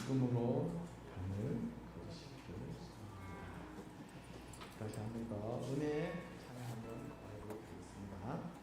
기쁨으로 밤을 거두시기를 다시 한 번 더 은혜 찬양 한번 고하도록 하겠습니다.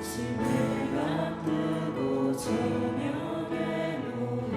아침해가 뜨고 저녁에 노는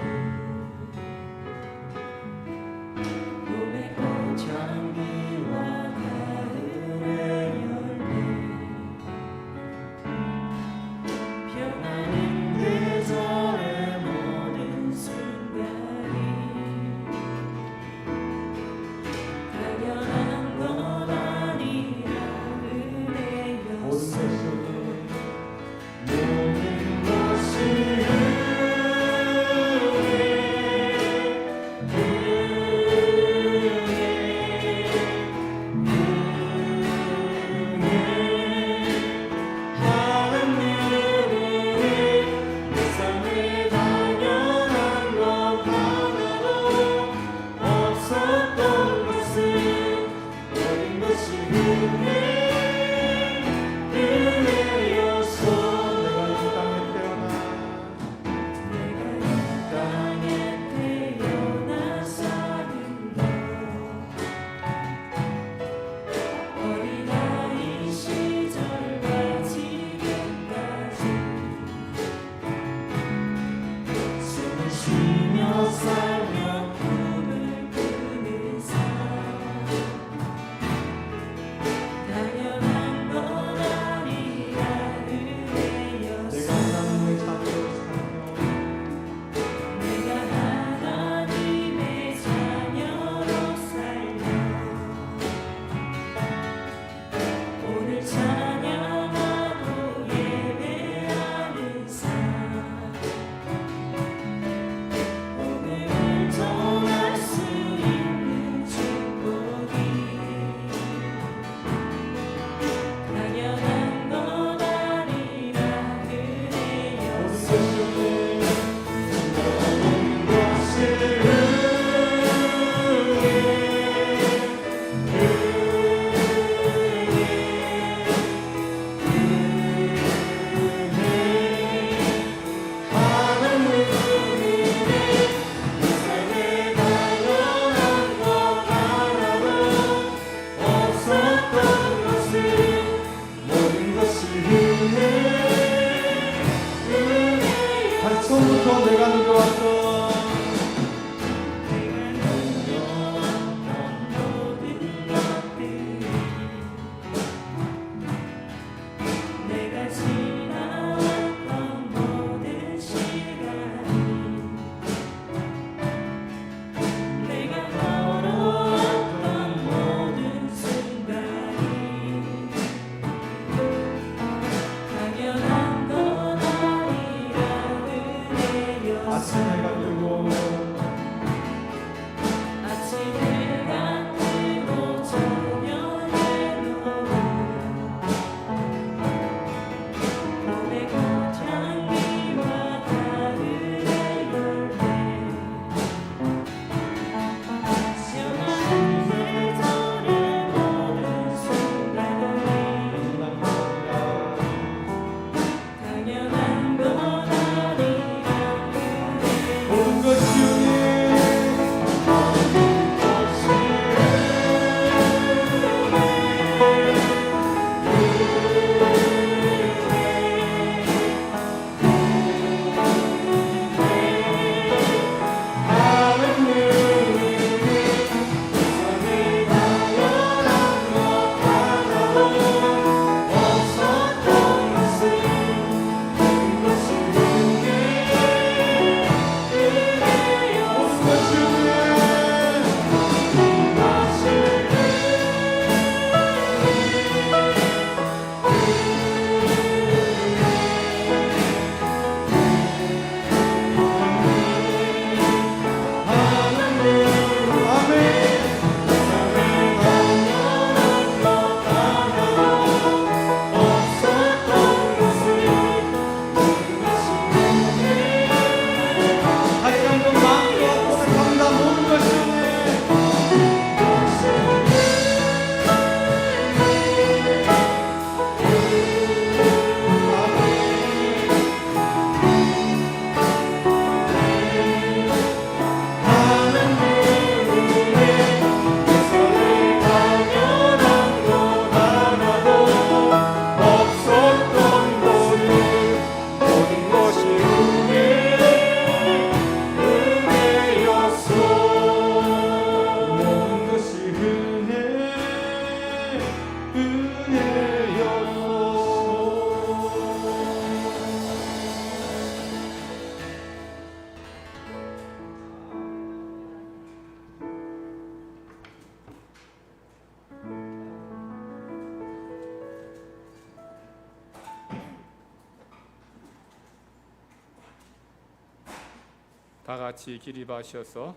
다 같이 기립하셔서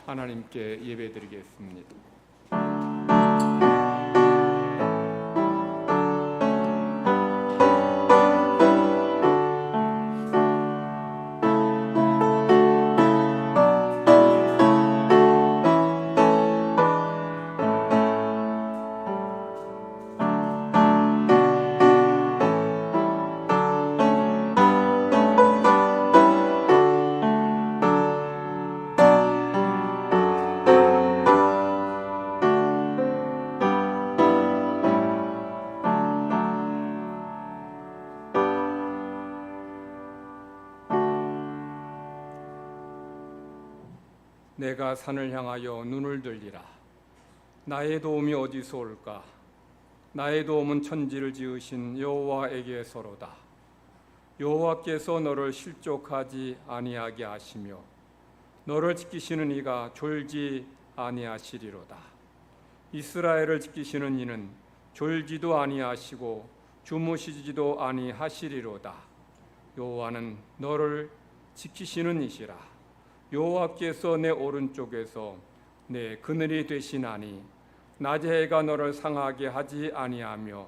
하나님께 예배드리겠습니다. 내가 산을 향하여 눈을 들리라. 나의 도움이 어디서 올까? 나의 도움은 천지를 지으신 여호와에게서로다. 여호와께서 너를 실족하지 아니하게 하시며 너를 지키시는 이가 졸지 아니하시리로다. 이스라엘을 지키시는 이는 졸지도 아니하시고 주무시지도 아니하시리로다. 여호와는 너를 지키시는 이시라. 여호와께서 내 오른쪽에서 내 그늘이 되시나니 낮의 해가 너를 상하게 하지 아니하며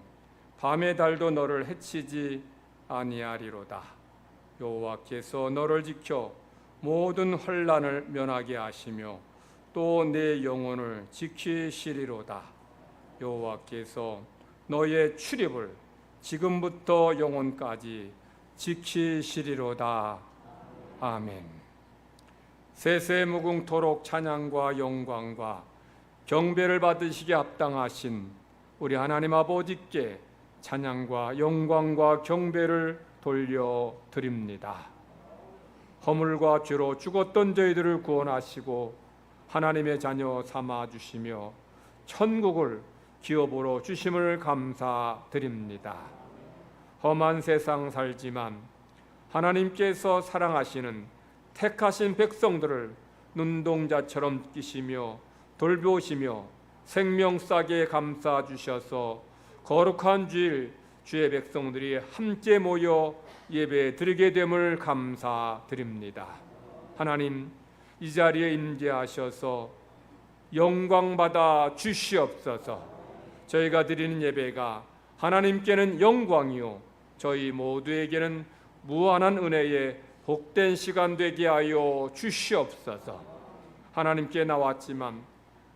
밤의 달도 너를 해치지 아니하리로다. 여호와께서 너를 지켜 모든 환난을 면하게 하시며 또 내 영혼을 지키시리로다. 여호와께서 너의 출입을 지금부터 영원까지 지키시리로다. 아멘. 세세무궁토록 찬양과 영광과 경배를 받으시기에 합당하신 우리 하나님 아버지께 찬양과 영광과 경배를 돌려드립니다. 허물과 죄로 죽었던 저희들을 구원하시고 하나님의 자녀 삼아주시며 천국을 기업으로 주심을 감사드립니다. 험한 세상 살지만 하나님께서 사랑하시는 택하신 백성들을 눈동자처럼 끼시며 돌보시며 생명싸게 감싸 주셔서 거룩한 주일 주의 백성들이 함께 모여 예배 드리게 됨을 감사드립니다. 하나님, 이 자리에 임재하셔서 영광 받아 주시옵소서. 저희가 드리는 예배가 하나님께는 영광이요 저희 모두에게는 무한한 은혜의 복된 시간 되게 하여 주시옵소서. 하나님께 나왔지만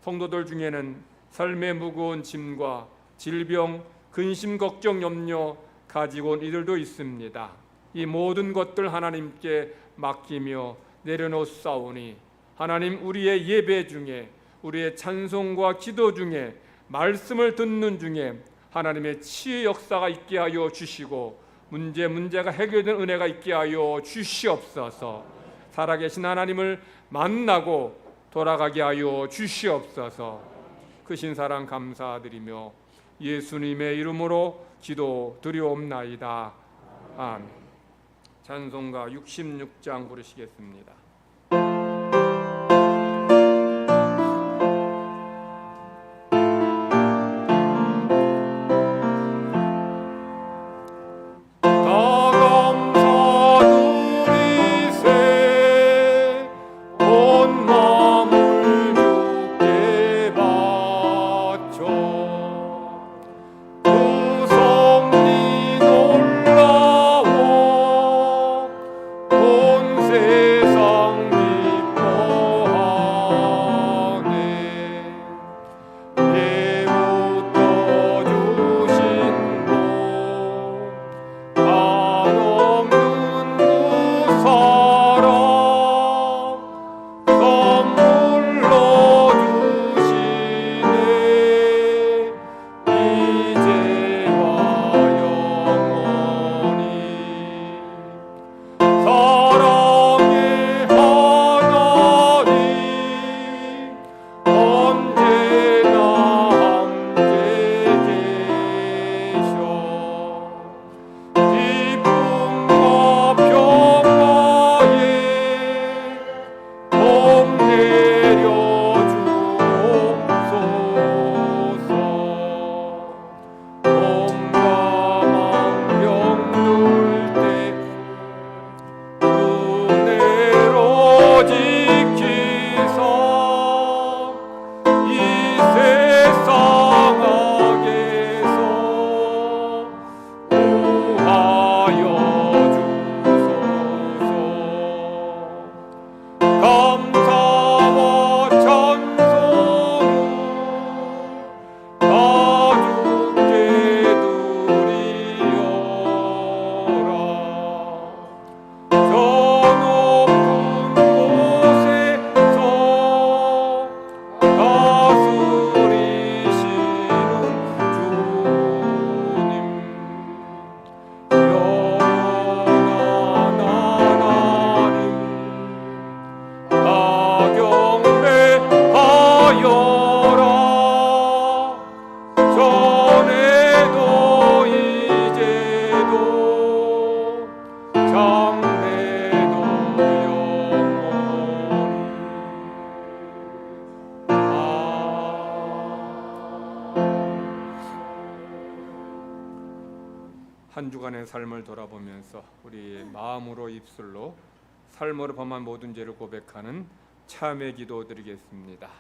성도들 중에는 삶의 무거운 짐과 질병, 근심, 걱정, 염려 가지고 온 이들도 있습니다. 이 모든 것들 하나님께 맡기며 내려놓사오니 하나님, 우리의 예배 중에, 우리의 찬송과 기도 중에, 말씀을 듣는 중에 하나님의 치유 역사가 있게 하여 주시고 문제가 해결된 은혜가 있게 하여 주시옵소서. 살아계신 하나님을 만나고 돌아가게 하여 주시옵소서. 크신 사랑 감사드리며 예수님의 이름으로 기도드리옵나이다. 아멘. 찬송가 66장 부르시겠습니다. 세상 하여라. 전에도 이제도 장래도 영원히. 한 주간의 삶을 돌아보면서 우리 마음으로 입술로 삶으로 범한 모든 죄를 고백하는 참회 기도 드리겠습니다.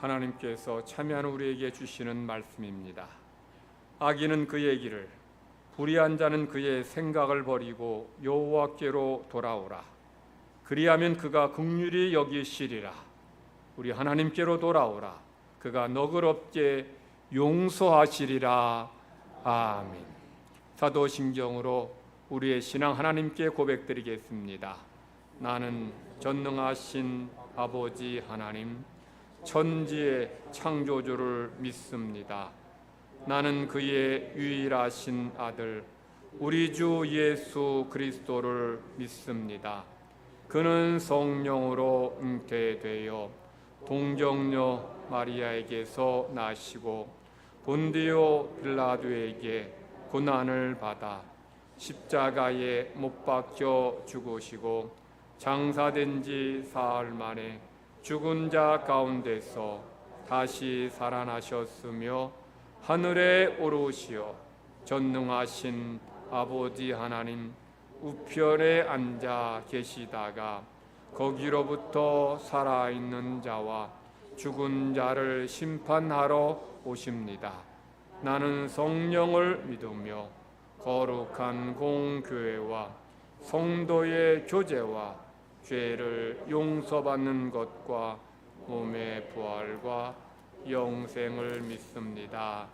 하나님께서 참여하는 우리에게 주시는 말씀입니다. 악인은 그의 길을, 불의한 자는 그의 생각을 버리고 여호와께로 돌아오라. 그리하면 그가 긍휼히 여기시리라. 우리 하나님께로 돌아오라. 그가 너그럽게 용서하시리라. 아멘. 사도신경으로 우리의 신앙 하나님께 고백드리겠습니다. 나는 전능하신 아버지 하나님, 천지의 창조주를 믿습니다. 나는 그의 유일하신 아들 우리 주 예수 그리스도를 믿습니다. 그는 성령으로 잉태되어 동정녀 마리아에게서 나시고 본디오 빌라도에게 고난을 받아 십자가에 못 박혀 죽으시고 장사된 지 사흘 만에 죽은 자 가운데서 다시 살아나셨으며 하늘에 오르시어 전능하신 아버지 하나님 우편에 앉아 계시다가 거기로부터 살아있는 자와 죽은 자를 심판하러 오십니다. 나는 성령을 믿으며 거룩한 공교회와 성도의 교제와 죄를 용서받는 것과 몸의 부활과 영생을 믿습니다.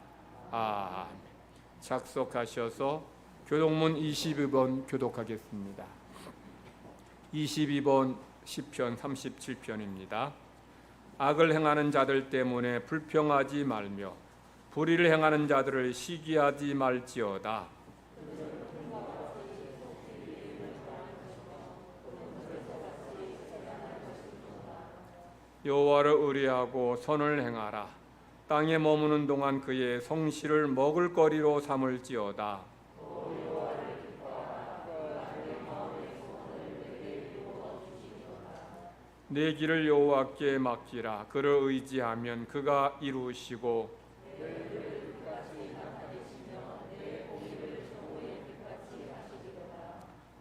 아멘. 작속하셔서 교독문 22번 교독하겠습니다. 22번 시편 37편입니다. 악을 행하는 자들 때문에 불평하지 말며 불의를 행하는 자들을 시기하지 말지어다. 여호와를 의뢰하고 선을 행하라. 땅에 머무는 동안 그의 성실을 먹을거리로 삼을지어다. 내 길을 여호와께 맡기라. 그를 의지하면 그가 이루시고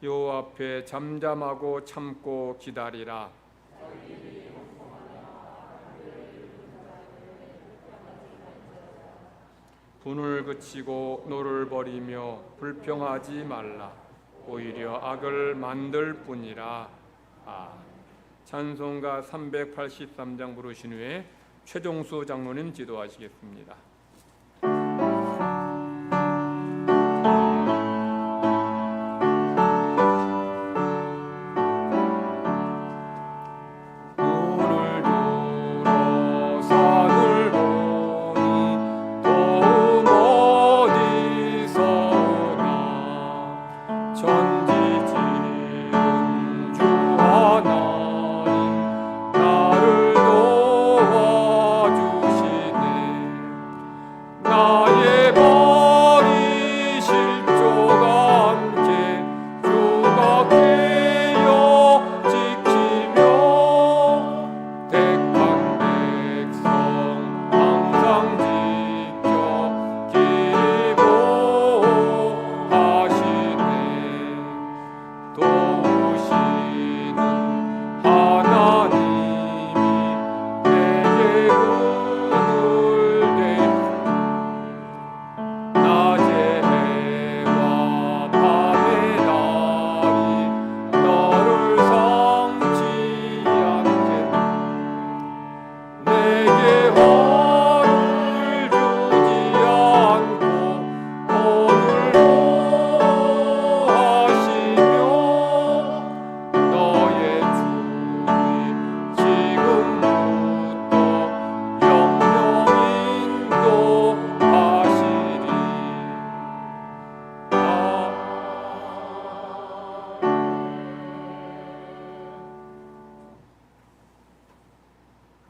여호와 앞에 잠잠하고 참고 기다리라. 분을 그치고 노를 버리며 불평하지 말라. 오히려 악을 만들 뿐이라. 찬송가 383장 부르신 후에 최종수 장로님 지도하시겠습니다.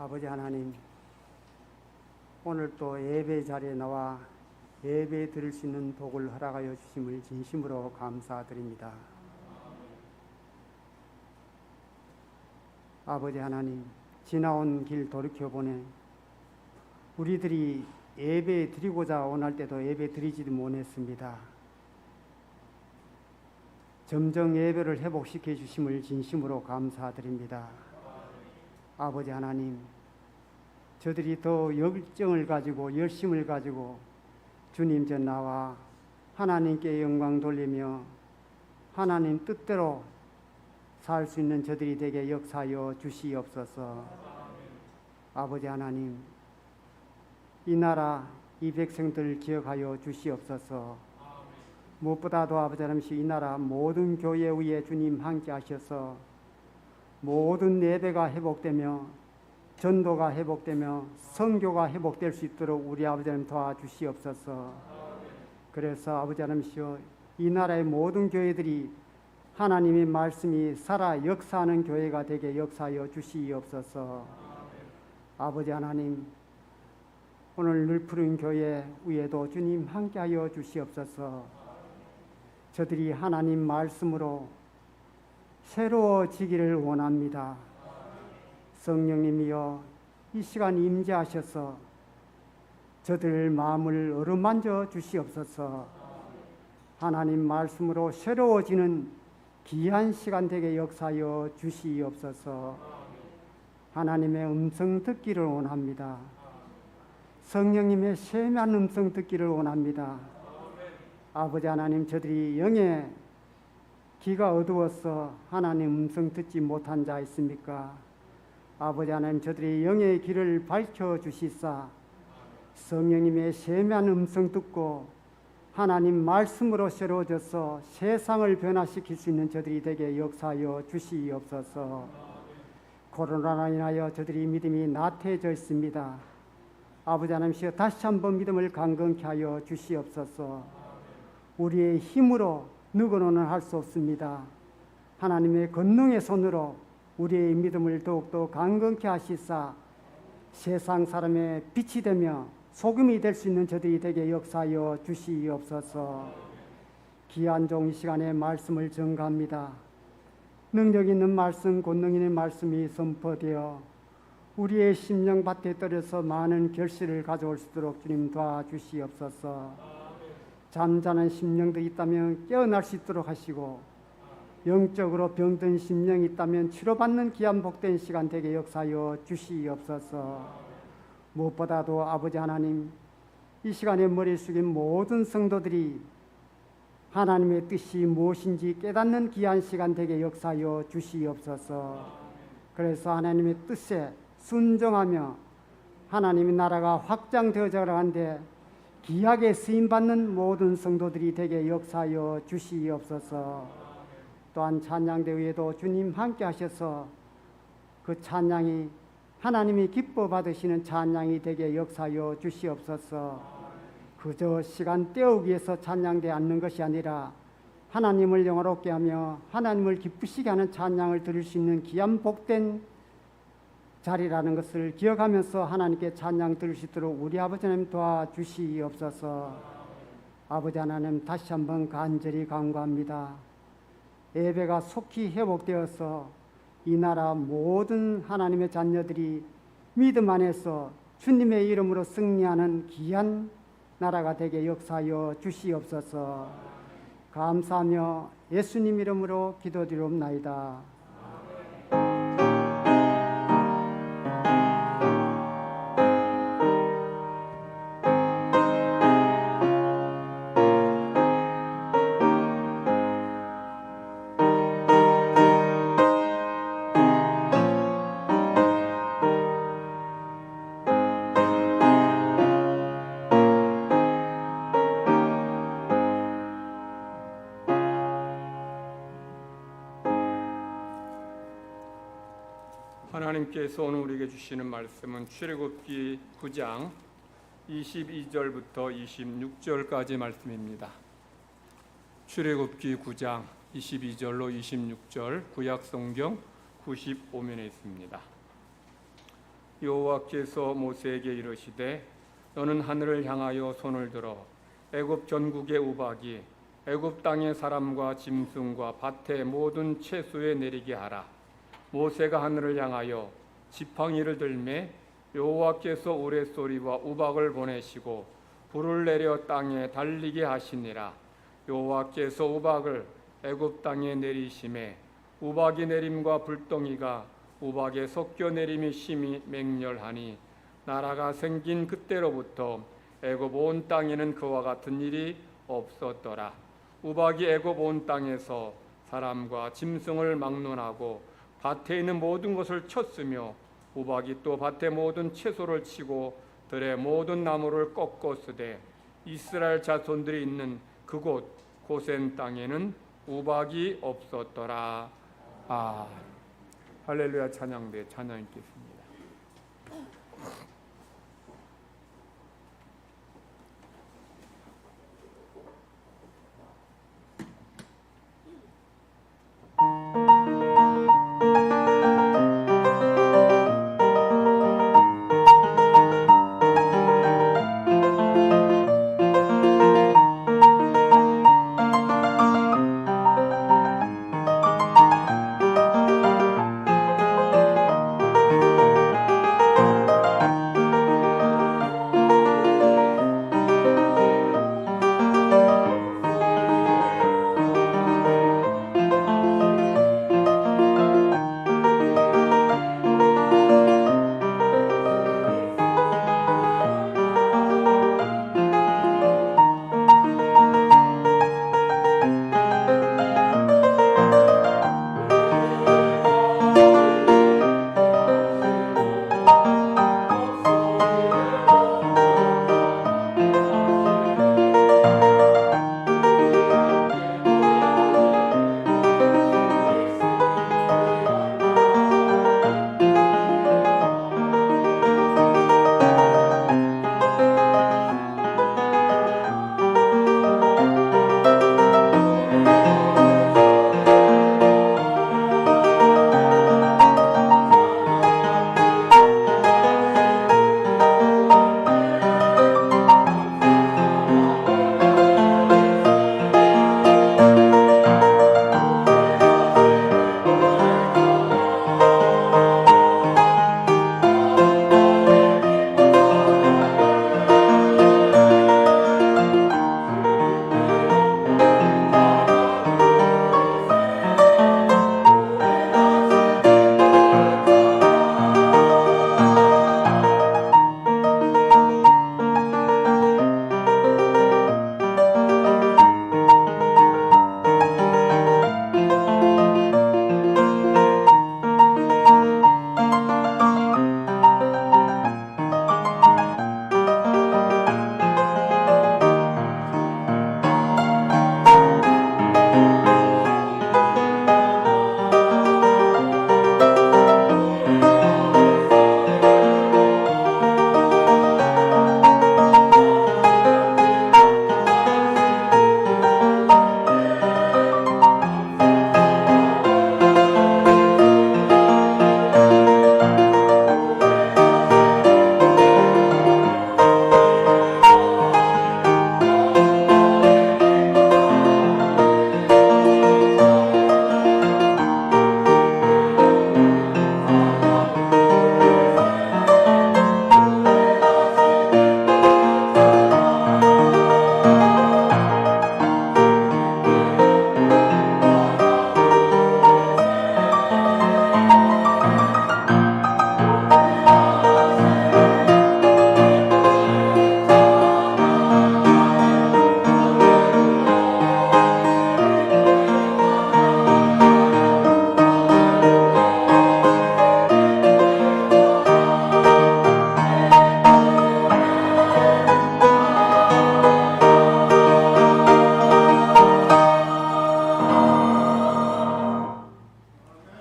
아버지 하나님, 오늘 또 예배 자리에 나와 예배 드릴 수 있는 복을 허락하여 주심을 진심으로 감사드립니다. 아버지 하나님, 지나온 길 돌이켜보내 우리들이 예배 드리고자 원할 때도 예배 드리지도 못했습니다. 점정 예배를 회복시켜 주심을 진심으로 감사드립니다. 아버지 하나님, 저들이 더 열정을 가지고 열심을 가지고 주님 전 나와 하나님께 영광 돌리며 하나님 뜻대로 살 수 있는 저들이 되게 역사하여 주시옵소서. 아버지 하나님, 이 나라 이 백성들 기억하여 주시옵소서. 무엇보다도 아버지 하나님, 이 나라 모든 교회 위에 주님 함께 하셔서 모든 예배가 회복되며 전도가 회복되며 선교가 회복될 수 있도록 우리 아버지 하나님 도와주시옵소서. 그래서 아버지 하나님이시여, 이 나라의 모든 교회들이 하나님의 말씀이 살아 역사하는 교회가 되게 역사하여 주시옵소서. 아버지 하나님, 오늘 늘 푸른 교회 위에도 주님 함께하여 주시옵소서. 저들이 하나님 말씀으로 새로워지기를 원합니다. 성령님이여, 이 시간 임재하셔서 저들 마음을 어루만져 주시옵소서. 하나님 말씀으로 새로워지는 귀한 시간 되게 역사하여 주시옵소서. 하나님의 음성 듣기를 원합니다. 성령님의 세미한 음성 듣기를 원합니다. 아버지 하나님, 저들이 영의 귀가 어두워서 하나님 음성 듣지 못한 자 있습니까? 아버지 하나님, 저들이 영의 길을 밝혀주시사 성령님의 세미한 음성 듣고 하나님 말씀으로 새로워져서 세상을 변화시킬 수 있는 저들이 되게 역사하여 주시옵소서. 코로나로 인하여 저들이 믿음이 나태해져 있습니다. 아버지 하나님이시여, 다시 한번 믿음을 강건케 하여 주시옵소서. 우리의 힘으로 누구로는 할 수 없습니다. 하나님의 권능의 손으로 우리의 믿음을 더욱더 강건케 하시사 세상 사람의 빛이 되며 소금이 될 수 있는 저들이 되게 역사하여 주시옵소서. 귀한 종 이 시간에 말씀을 전가합니다. 능력 있는 말씀, 권능 있는 말씀이 선포되어 우리의 심령밭에 떨어서 많은 결실을 가져올 수 있도록 주님 도와주시옵소서. 잠자는 심령도 있다면 깨어날 수 있도록 하시고, 영적으로 병든 심령이 있다면 치료받는 귀한 복된 시간 되게 역사하여 주시옵소서. 무엇보다도 아버지 하나님, 이 시간에 머리 숙인 모든 성도들이 하나님의 뜻이 무엇인지 깨닫는 귀한 시간 되게 역사하여 주시옵소서. 그래서 하나님의 뜻에 순종하며 하나님의 나라가 확장되어져 가는데 귀하게 쓰임받는 모든 성도들이 되게 역사하여 주시옵소서. 또한 찬양대 위에도 주님 함께 하셔서 그 찬양이 하나님이 기뻐 받으시는 찬양이 되게 역사하여 주시옵소서. 그저 시간 때우기 위해서 찬양되지 않는 것이 아니라 하나님을 영화롭게 하며 하나님을 기쁘시게 하는 찬양을 드릴 수 있는 귀한 복된 자리라는 것을 기억하면서 하나님께 찬양 드릴 수 있도록 우리 아버지 하나님 도와주시옵소서. 아버지 하나님, 다시 한번 간절히 간구합니다. 예배가 속히 회복되어서 이 나라 모든 하나님의 자녀들이 믿음 안에서 주님의 이름으로 승리하는 귀한 나라가 되게 역사하여 주시옵소서. 감사하며 예수님 이름으로 기도드리옵나이다. 하나님께서 오늘 우리에게 주시는 말씀은 출애굽기 9장 22절부터 26절까지 말씀입니다. 출애굽기 9장 22절로 26절 구약성경 95면에 있습니다. 여호와께서 모세에게 이르시되 너는 하늘을 향하여 손을 들어 애굽 전국의 우박이 애굽 땅의 사람과 짐승과 밭의 모든 채소에 내리게 하라. 모세가 하늘을 향하여 지팡이를 들매 여호와께서 우레소리와 우박을 보내시고 불을 내려 땅에 달리게 하시니라. 여호와께서 우박을 애굽 땅에 내리심에 우박이 내림과 불덩이가 우박에 섞여 내림이 심히 맹렬하니 나라가 생긴 그때로부터 애굽 온 땅에는 그와 같은 일이 없었더라. 우박이 애굽 온 땅에서 사람과 짐승을 막론하고 밭에 있는 모든 것을 쳤으며 우박이 또 밭의 모든 채소를 치고 들의 모든 나무를 꺾었으되 이스라엘 자손들이 있는 그곳 고센 땅에는 우박이 없었더라. 할렐루야. 찬양대 찬양 있겠습니다.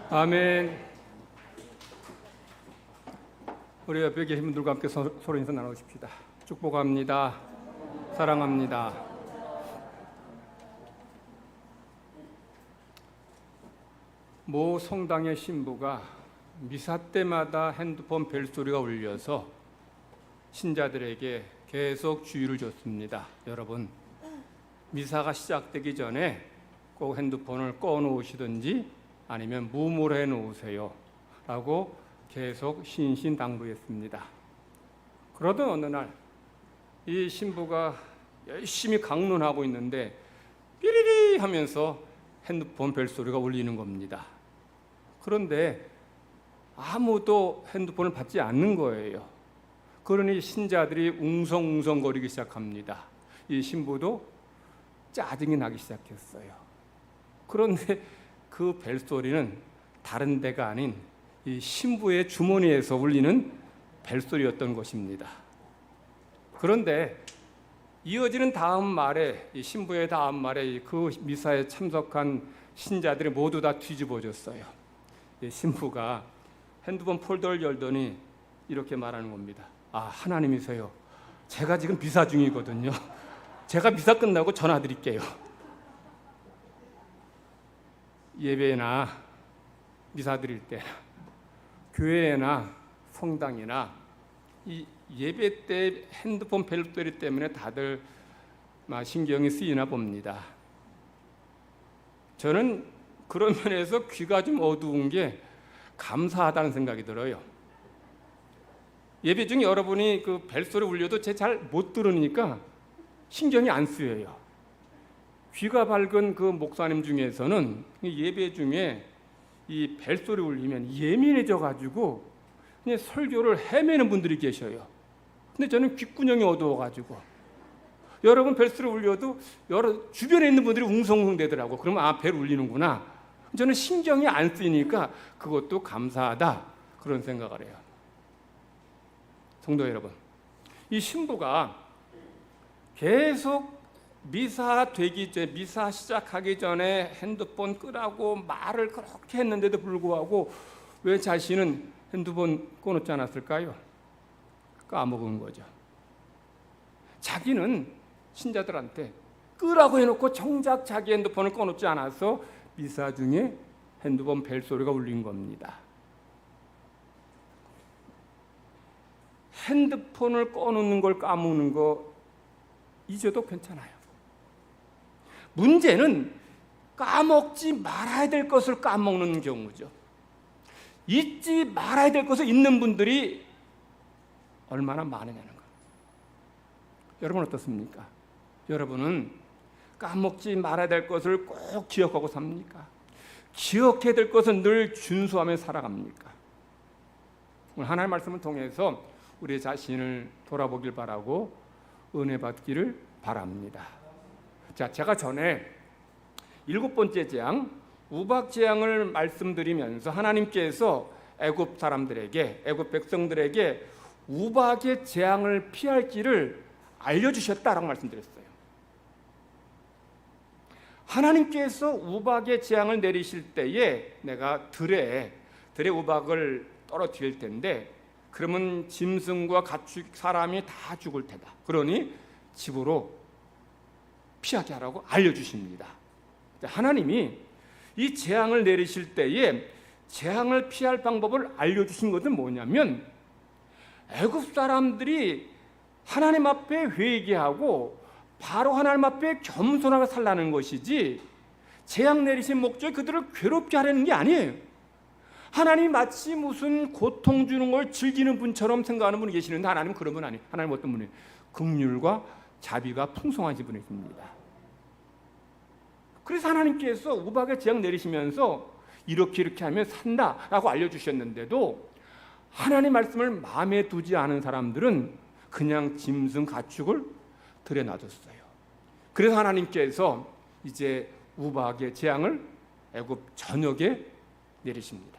아멘. 우리 옆에 계신 분들과 함께 서로 인사 나누십시다. 축복합니다. 사랑합니다. 모 성당의 신부가 미사 때마다 핸드폰 벨소리가 울려서 신자들에게 계속 주의를 줬습니다. 여러분, 미사가 시작되기 전에 꼭 핸드폰을 꺼놓으시든지 아니면 무음으로 해놓으세요 라고 계속 신신당부했습니다. 그러던 어느 날 이 신부가 열심히 강론하고 있는데 삐리리 하면서 핸드폰 벨소리가 울리는 겁니다. 그런데 아무도 핸드폰을 받지 않는 거예요. 그러니 신자들이 웅성웅성거리기 시작합니다. 이 신부도 짜증이 나기 시작했어요. 그런데 그 벨소리는 다른 데가 아닌 이 신부의 주머니에서 울리는 벨소리였던 것입니다. 그런데 이어지는 다음 말에, 이 신부의 다음 말에 그 미사에 참석한 신자들이 모두 다 뒤집어졌어요. 이 신부가 핸드폰 폴더를 열더니 이렇게 말하는 겁니다. 아, 하나님이세요. 제가 지금 미사 중이거든요. 제가 미사 끝나고 전화 드릴게요. 예배나 미사 드릴 때, 교회나 성당이나 이 예배 때 핸드폰 벨소리 때문에 다들 신경이 쓰이나 봅니다. 저는 그런 면에서 귀가 좀 어두운 게 감사하다는 생각이 들어요. 예배 중에 여러분이 그 벨소리 울려도 제 잘 못 들으니까 신경이 안 쓰여요. 귀가 밝은 그 목사님 중에서는 예배 중에 이 벨소리 울리면 예민해져 가지고 그냥 설교를 헤매는 분들이 계셔요. 근데 저는 귓구녕이 어두워가지고 여러분 벨소리 울려도 여러 주변에 있는 분들이 웅성웅성 되더라고. 그러면 아, 벨 울리는구나. 저는 신경이 안 쓰이니까 그것도 감사하다 그런 생각을 해요. 성도 여러분, 이 신부가 계속 미사 시작하기 전에 핸드폰 끄라고 말을 그렇게 했는데도 불구하고 왜 자신은 핸드폰 꺼놓지 않았을까요? 까먹은 거죠. 자기는 신자들한테 끄라고 해놓고 정작 자기 핸드폰을 꺼놓지 않아서 미사 중에 핸드폰 벨소리가 울린 겁니다. 핸드폰을 꺼놓는 걸 까먹는 거 잊어도 괜찮아요. 문제는 까먹지 말아야 될 것을 까먹는 경우죠. 잊지 말아야 될 것을 잊는 분들이 얼마나 많으냐는 거예요. 여러분 어떻습니까? 여러분은 까먹지 말아야 될 것을 꼭 기억하고 삽니까? 기억해야 될 것은 늘 준수하며 살아갑니까? 오늘 하나님의 말씀을 통해서 우리 자신을 돌아보길 바라고 은혜 받기를 바랍니다. 자, 제가 전에 7번째 재앙, 우박 재앙을 말씀드리면서 하나님께서 애굽 사람들에게, 애굽 백성들에게 우박의 재앙을 피할 길을 알려주셨다라고 말씀드렸어요. 하나님께서 우박의 재앙을 내리실 때에 내가 들에 우박을 떨어뜨릴 텐데 그러면 짐승과 가축, 사람이 다 죽을 테다. 그러니 집으로 피하게 하라고 알려주십니다. 하나님이 이 재앙을 내리실 때에 재앙을 피할 방법을 알려주신 것은 뭐냐면 애굽 사람들이 하나님 앞에 회개하고 바로 하나님 앞에 겸손하게 살라는 것이지 재앙 내리신 목적이 그들을 괴롭게 하려는 게 아니에요. 하나님이 마치 무슨 고통 주는 걸 즐기는 분처럼 생각하는 분이 계시는데 하나님은 그런 분 아니에요. 하나님 어떤 분이에요? 긍휼과 자비가 풍성하신 분이십니다. 그래서 하나님께서 우박의 재앙 내리시면서 이렇게 하면 산다라고 알려주셨는데도 하나님 말씀을 마음에 두지 않은 사람들은 그냥 짐승 가축을 들여 놔뒀어요. 그래서 하나님께서 이제 우박의 재앙을 애굽 전역에 내리십니다.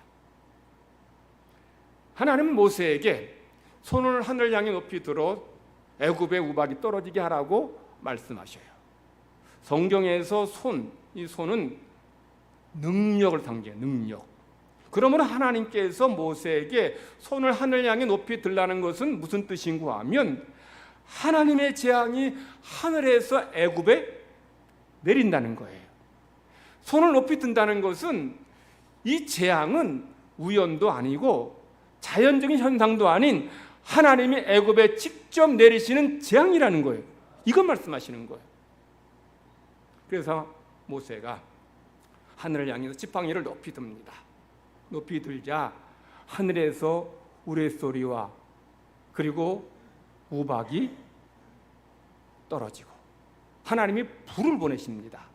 하나님은 모세에게 손을 하늘 향해 높이 들어 애굽의 우박이 떨어지게 하라고 말씀하셔요. 성경에서 이 손은 능력을 상기해요. 능력. 그러므로 하나님께서 모세에게 손을 하늘 향해 높이 들라는 것은 무슨 뜻인가 하면 하나님의 재앙이 하늘에서 애굽에 내린다는 거예요. 손을 높이 든다는 것은 이 재앙은 우연도 아니고 자연적인 현상도 아닌 하나님이 애굽에 직접 내리시는 재앙이라는 거예요. 이걸 말씀하시는 거예요. 그래서 모세가 하늘을 향해서 지팡이를 높이 듭니다. 높이 들자 하늘에서 우레소리와 그리고 우박이 떨어지고 하나님이 불을 보내십니다.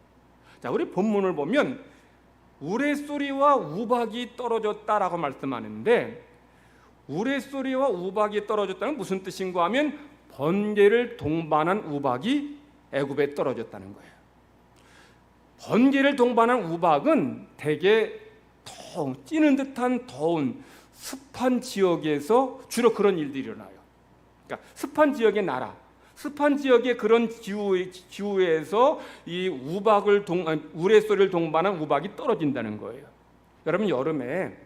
자, 우리 본문을 보면 우레소리와 우박이 떨어졌다라고 말씀하는데, 우레소리와 우박이 떨어졌다는 무슨 뜻인가 하면 번개를 동반한 우박이 애굽에 떨어졌다는 거예요. 번개를 동반한 우박은 대개 찌는 듯한 더운 습한 지역에서 주로 그런 일들이 일어나요. 그러니까 습한 지역의 나라, 습한 지역의 그런 기후에서 이 우레소리를 동반한 우박이 떨어진다는 거예요. 여러분, 여름에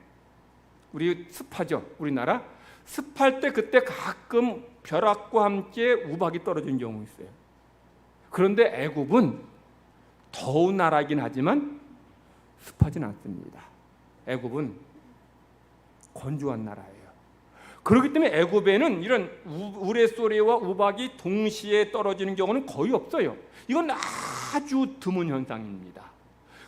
우리 습하죠? 우리나라 습할 때 그때 가끔 벼락과 함께 우박이 떨어지는 경우 있어요. 그런데 애굽은 더운 나라이긴 하지만 습하진 않습니다. 애굽은 건조한 나라예요. 그렇기 때문에 애굽에는 이런 우레소리와 우박이 동시에 떨어지는 경우는 거의 없어요. 이건 아주 드문 현상입니다.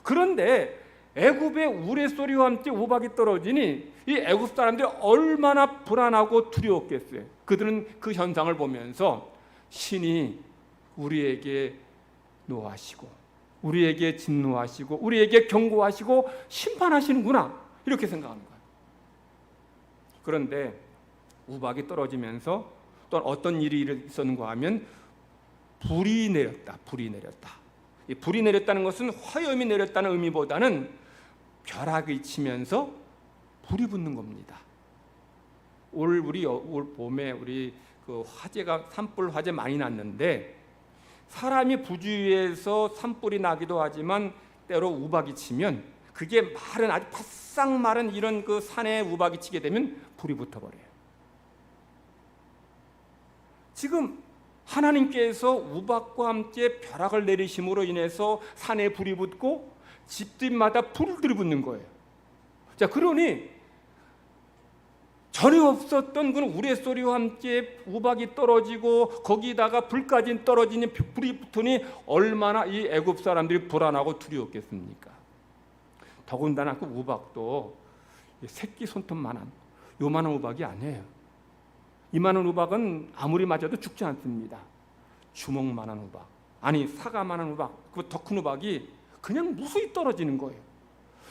그런데 애굽의 우레소리와 함께 우박이 떨어지니 이 애굽 사람들이 얼마나 불안하고 두려웠겠어요. 그들은 그 현상을 보면서 신이 우리에게 노하시고 우리에게 진노하시고 우리에게 경고하시고 심판하시는구나, 이렇게 생각하는 거예요. 그런데 우박이 떨어지면서 또 어떤 일이 있었는가 하면 불이 내렸다. 이 불이 내렸다는 것은 화염이 내렸다는 의미보다는 벼락이 치면서 불이 붙는 겁니다. 올 봄에 우리 그 산불 화재 많이 났는데, 사람이 부주의해서 산불이 나기도 하지만 때로 우박이 치면 그게 마른, 아주 바싹 마른 이런 그 산에 우박이 치게 되면 불이 붙어버려요. 지금 하나님께서 우박과 함께 벼락을 내리심으로 인해서 산에 불이 붙고 집집마다 불들이 붙는 거예요. 자, 그러니 전혀 없었던 그런 우레소리와 함께 우박이 떨어지고 거기다가 불까지 떨어지니 불이 붙으니 얼마나 이 애굽 사람들이 불안하고 두려웠겠습니까? 더군다나 그 우박도 새끼 손톱만한 요만한 우박이 아니에요. 이만한 우박은 아무리 맞아도 죽지 않습니다. 주먹만한 우박, 아니 사과만한 우박, 그 더 큰 우박이 그냥 무수히 떨어지는 거예요.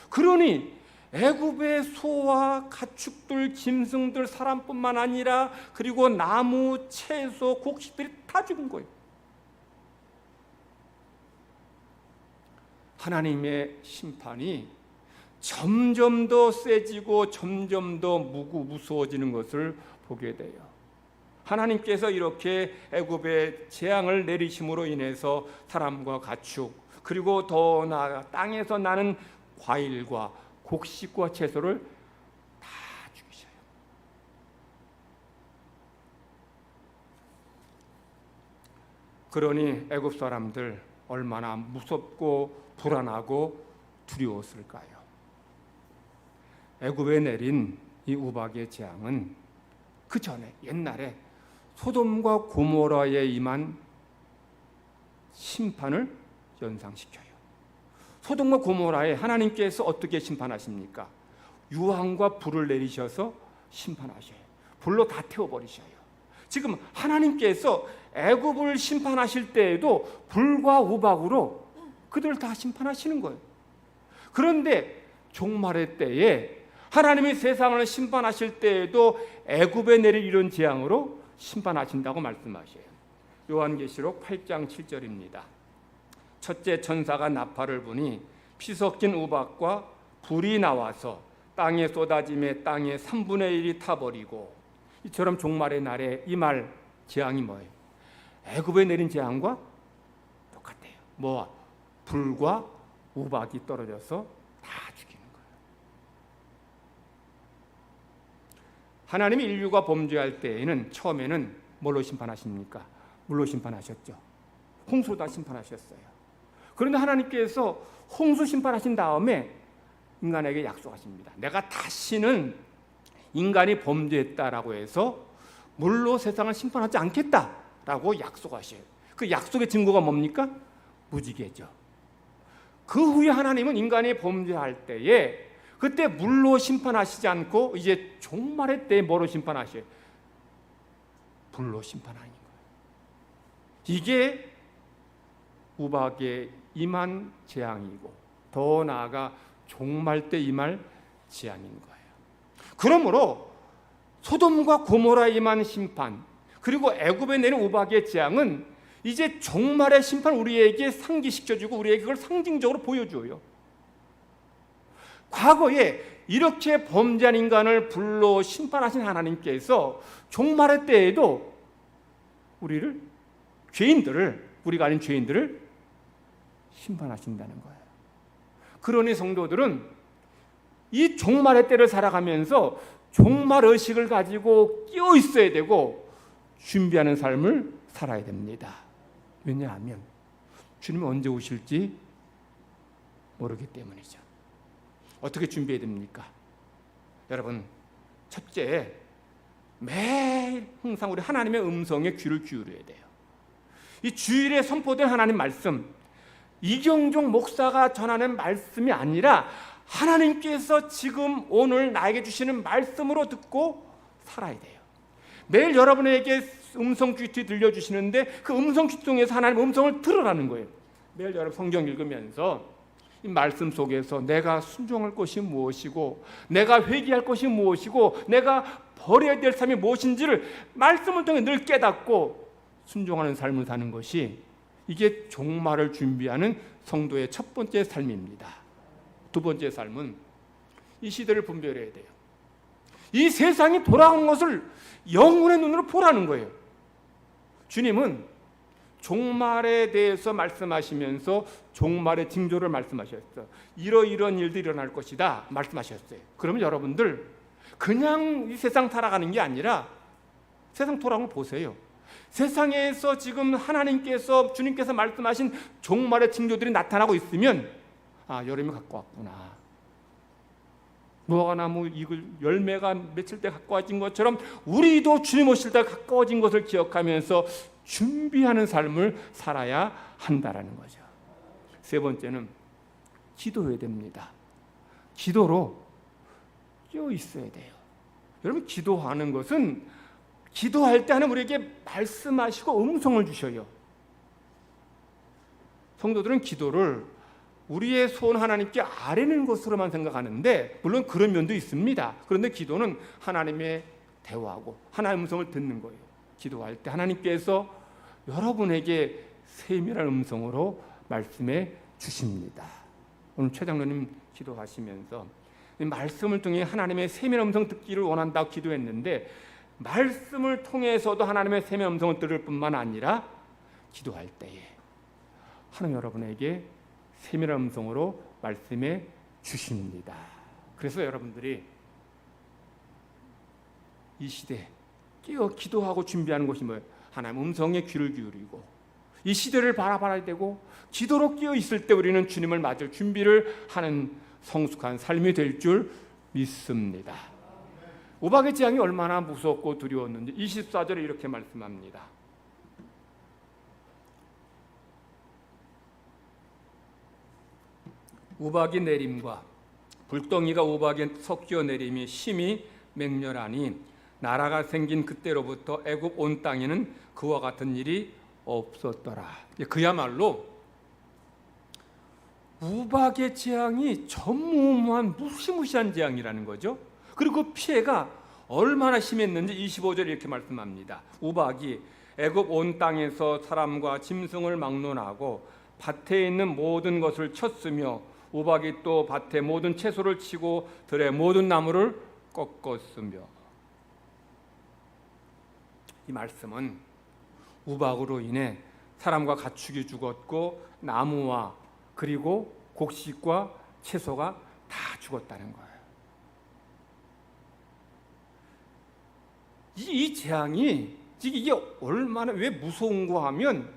그러니 애굽의 소와 가축들, 짐승들, 사람뿐만 아니라 그리고 나무, 채소, 곡식들이 다 죽은 거예요. 하나님의 심판이 점점 더 세지고 점점 더 무서워지는 것을 보게 돼요. 하나님께서 이렇게 애굽에 재앙을 내리심으로 인해서 사람과 가축, 그리고 더 나아가 땅에서 나는 과일과 곡식과 채소를 다 죽이셔요. 그러니 애굽 사람들 얼마나 무섭고 불안하고 두려웠을까요? 애굽에 내린 이 우박의 재앙은 그 전에 옛날에 소돔과 고모라에 임한 심판을 연상시켜요. 소돔과 고모라에 하나님께서 어떻게 심판하십니까? 유황과 불을 내리셔서 심판하셔요. 불로 다 태워버리셔요. 지금 하나님께서 애굽을 심판하실 때에도 불과 우박으로 그들을 다 심판하시는 거예요. 그런데 종말의 때에 하나님이 세상을 심판하실 때에도 애굽에 내릴 이런 재앙으로 심판하신다고 말씀하셔요. 요한계시록 8장 7절입니다. 첫째 천사가 나팔을 부니 피 섞인 우박과 불이 나와서 땅에 쏟아짐에 땅의 3분의 1이 타버리고, 이처럼 종말의 날에 이 말 재앙이 뭐예요? 애굽에 내린 재앙과 똑같아요. 뭐 불과 우박이 떨어져서 다 죽이는 거예요. 하나님이 인류가 범죄할 때에는 처음에는 뭘로 심판하십니까? 물로 심판하셨죠. 홍수로 다 심판하셨어요. 그런데 하나님께서 홍수 심판하신 다음에 인간에게 약속하십니다. 내가 다시는 인간이 범죄했다라고 해서 물로 세상을 심판하지 않겠다라고 약속하셔요. 그 약속의 증거가 뭡니까? 무지개죠. 그 후에 하나님은 인간이 범죄할 때에 그때 물로 심판하시지 않고 이제 종말의 때에 뭐로 심판하셔요? 불로 심판하는 거예요. 이게 우박에 임한 재앙이고 더 나아가 종말 때 임할 재앙인 거예요. 그러므로 소돔과 고모라에 임한 심판 그리고 애굽에 내린 우박의 재앙은 이제 종말의 심판 우리에게 상기시켜주고 우리에게 그걸 상징적으로 보여줘요. 과거에 이렇게 범죄한 인간을 불로 심판하신 하나님께서 종말의 때에도 우리를 죄인들을 우리가 아닌 죄인들을 심판하신다는 거예요. 그러니 성도들은 이 종말의 때를 살아가면서 종말 의식을 가지고 끼어 있어야 되고 준비하는 삶을 살아야 됩니다. 왜냐하면 주님이 언제 오실지 모르기 때문이죠. 어떻게 준비해야 됩니까? 여러분, 첫째, 매일 항상 우리 하나님의 음성에 귀를 기울여야 돼요. 이 주일에 선포된 하나님 말씀, 이경종 목사가 전하는 말씀이 아니라 하나님께서 지금 오늘 나에게 주시는 말씀으로 듣고 살아야 돼요. 매일 여러분에게 음성 귀티 들려주시는데 그 음성 귀티 통해서 하나님의 음성을 들으라는 거예요. 매일 여러분 성경 읽으면서 이 말씀 속에서 내가 순종할 것이 무엇이고 내가 회개할 것이 무엇이고 내가 버려야 될 삶이 무엇인지를 말씀을 통해 늘 깨닫고 순종하는 삶을 사는 것이 이게 종말을 준비하는 성도의 첫 번째 삶입니다. 두 번째 삶은 이 시대를 분별해야 돼요. 이 세상이 돌아가는 것을 영혼의 눈으로 보라는 거예요. 주님은 종말에 대해서 말씀하시면서 종말의 징조를 말씀하셨어요. 이러이러한 일들이 일어날 것이다 말씀하셨어요. 그러면 여러분들 그냥 이 세상 살아가는 게 아니라 세상 돌아가는 거 보세요. 세상에서 지금 하나님께서 주님께서 말씀하신 종말의 징조들이 나타나고 있으면 여름이 가까웠구나. 무화과나무 이글 열매가 며칠 때 가까워진 것처럼 우리도 주님 오실 때 가까워진 것을 기억하면서 준비하는 삶을 살아야 한다라는 거죠. 세 번째는 기도해야 됩니다. 기도로 끼어 있어야 돼요. 여러분, 기도하는 것은 기도할 때 하나님 우리에게 말씀하시고 음성을 주셔요. 성도들은 기도를 우리의 손 하나님께 아뢰는 것으로만 생각하는데 물론 그런 면도 있습니다. 그런데 기도는 하나님의 대화하고 하나님의 음성을 듣는 거예요. 기도할 때 하나님께서 여러분에게 세밀한 음성으로 말씀해 주십니다. 오늘 최 장로님 기도하시면서 말씀을 통해 하나님의 세밀한 음성 듣기를 원한다고 기도했는데 말씀을 통해서도 하나님의 세밀한 음성을 들을 뿐만 아니라 기도할 때에 하나님 여러분에게 세밀한 음성으로 말씀해 주십니다. 그래서 여러분들이 이 시대 끼어 기도하고 준비하는 것이 뭐예요? 하나님 음성에 귀를 기울이고 이 시대를 바라봐야 되고 기도로 끼어 있을 때 우리는 주님을 맞을 준비를 하는 성숙한 삶이 될 줄 믿습니다. 우박의 재앙이 얼마나 무섭고 두려웠는지 24절에 이렇게 말씀합니다. 우박이 내림과 불덩이가 우박에 섞여 내림이 심히 맹렬하니 나라가 생긴 그때로부터 애굽 온 땅에는 그와 같은 일이 없었더라. 그야말로 우박의 재앙이 전무후무한 무시무시한 재앙이라는 거죠. 그리고 그 피해가 얼마나 심했는지 25절에 이렇게 말씀합니다. 우박이 애굽 온 땅에서 사람과 짐승을 막론하고 밭에 있는 모든 것을 쳤으며 우박이 또 밭의 모든 채소를 치고 들의 모든 나무를 꺾었으며. 이 말씀은 우박으로 인해 사람과 가축이 죽었고 나무와 그리고 곡식과 채소가 다 죽었다는 거예요. 이 재앙이 이게 얼마나 왜 무서운가 하면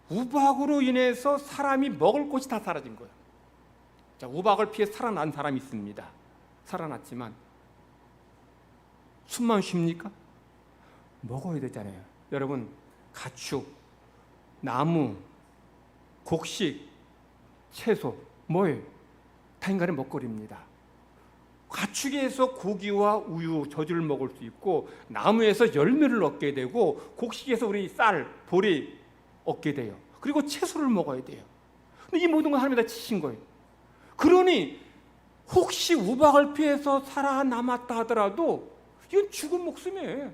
우박으로 인해서 사람이 먹을 것이 다 사라진 거예요. 자, 우박을 피해 살아난 사람이 있습니다. 살아났지만 숨만 쉽니까? 먹어야 되잖아요. 여러분, 가축, 나무, 곡식, 채소 뭐예요? 다 인간의 먹거리입니다. 가축에서 고기와 우유, 저주를 먹을 수 있고, 나무에서 열매를 얻게 되고, 곡식에서 우리 쌀, 보리 얻게 돼요. 그리고 채소를 먹어야 돼요. 근데 이 모든 건 하나님이 다 지신 거예요. 그러니 혹시 우박을 피해서 살아남았다 하더라도 이건 죽은 목숨이에요.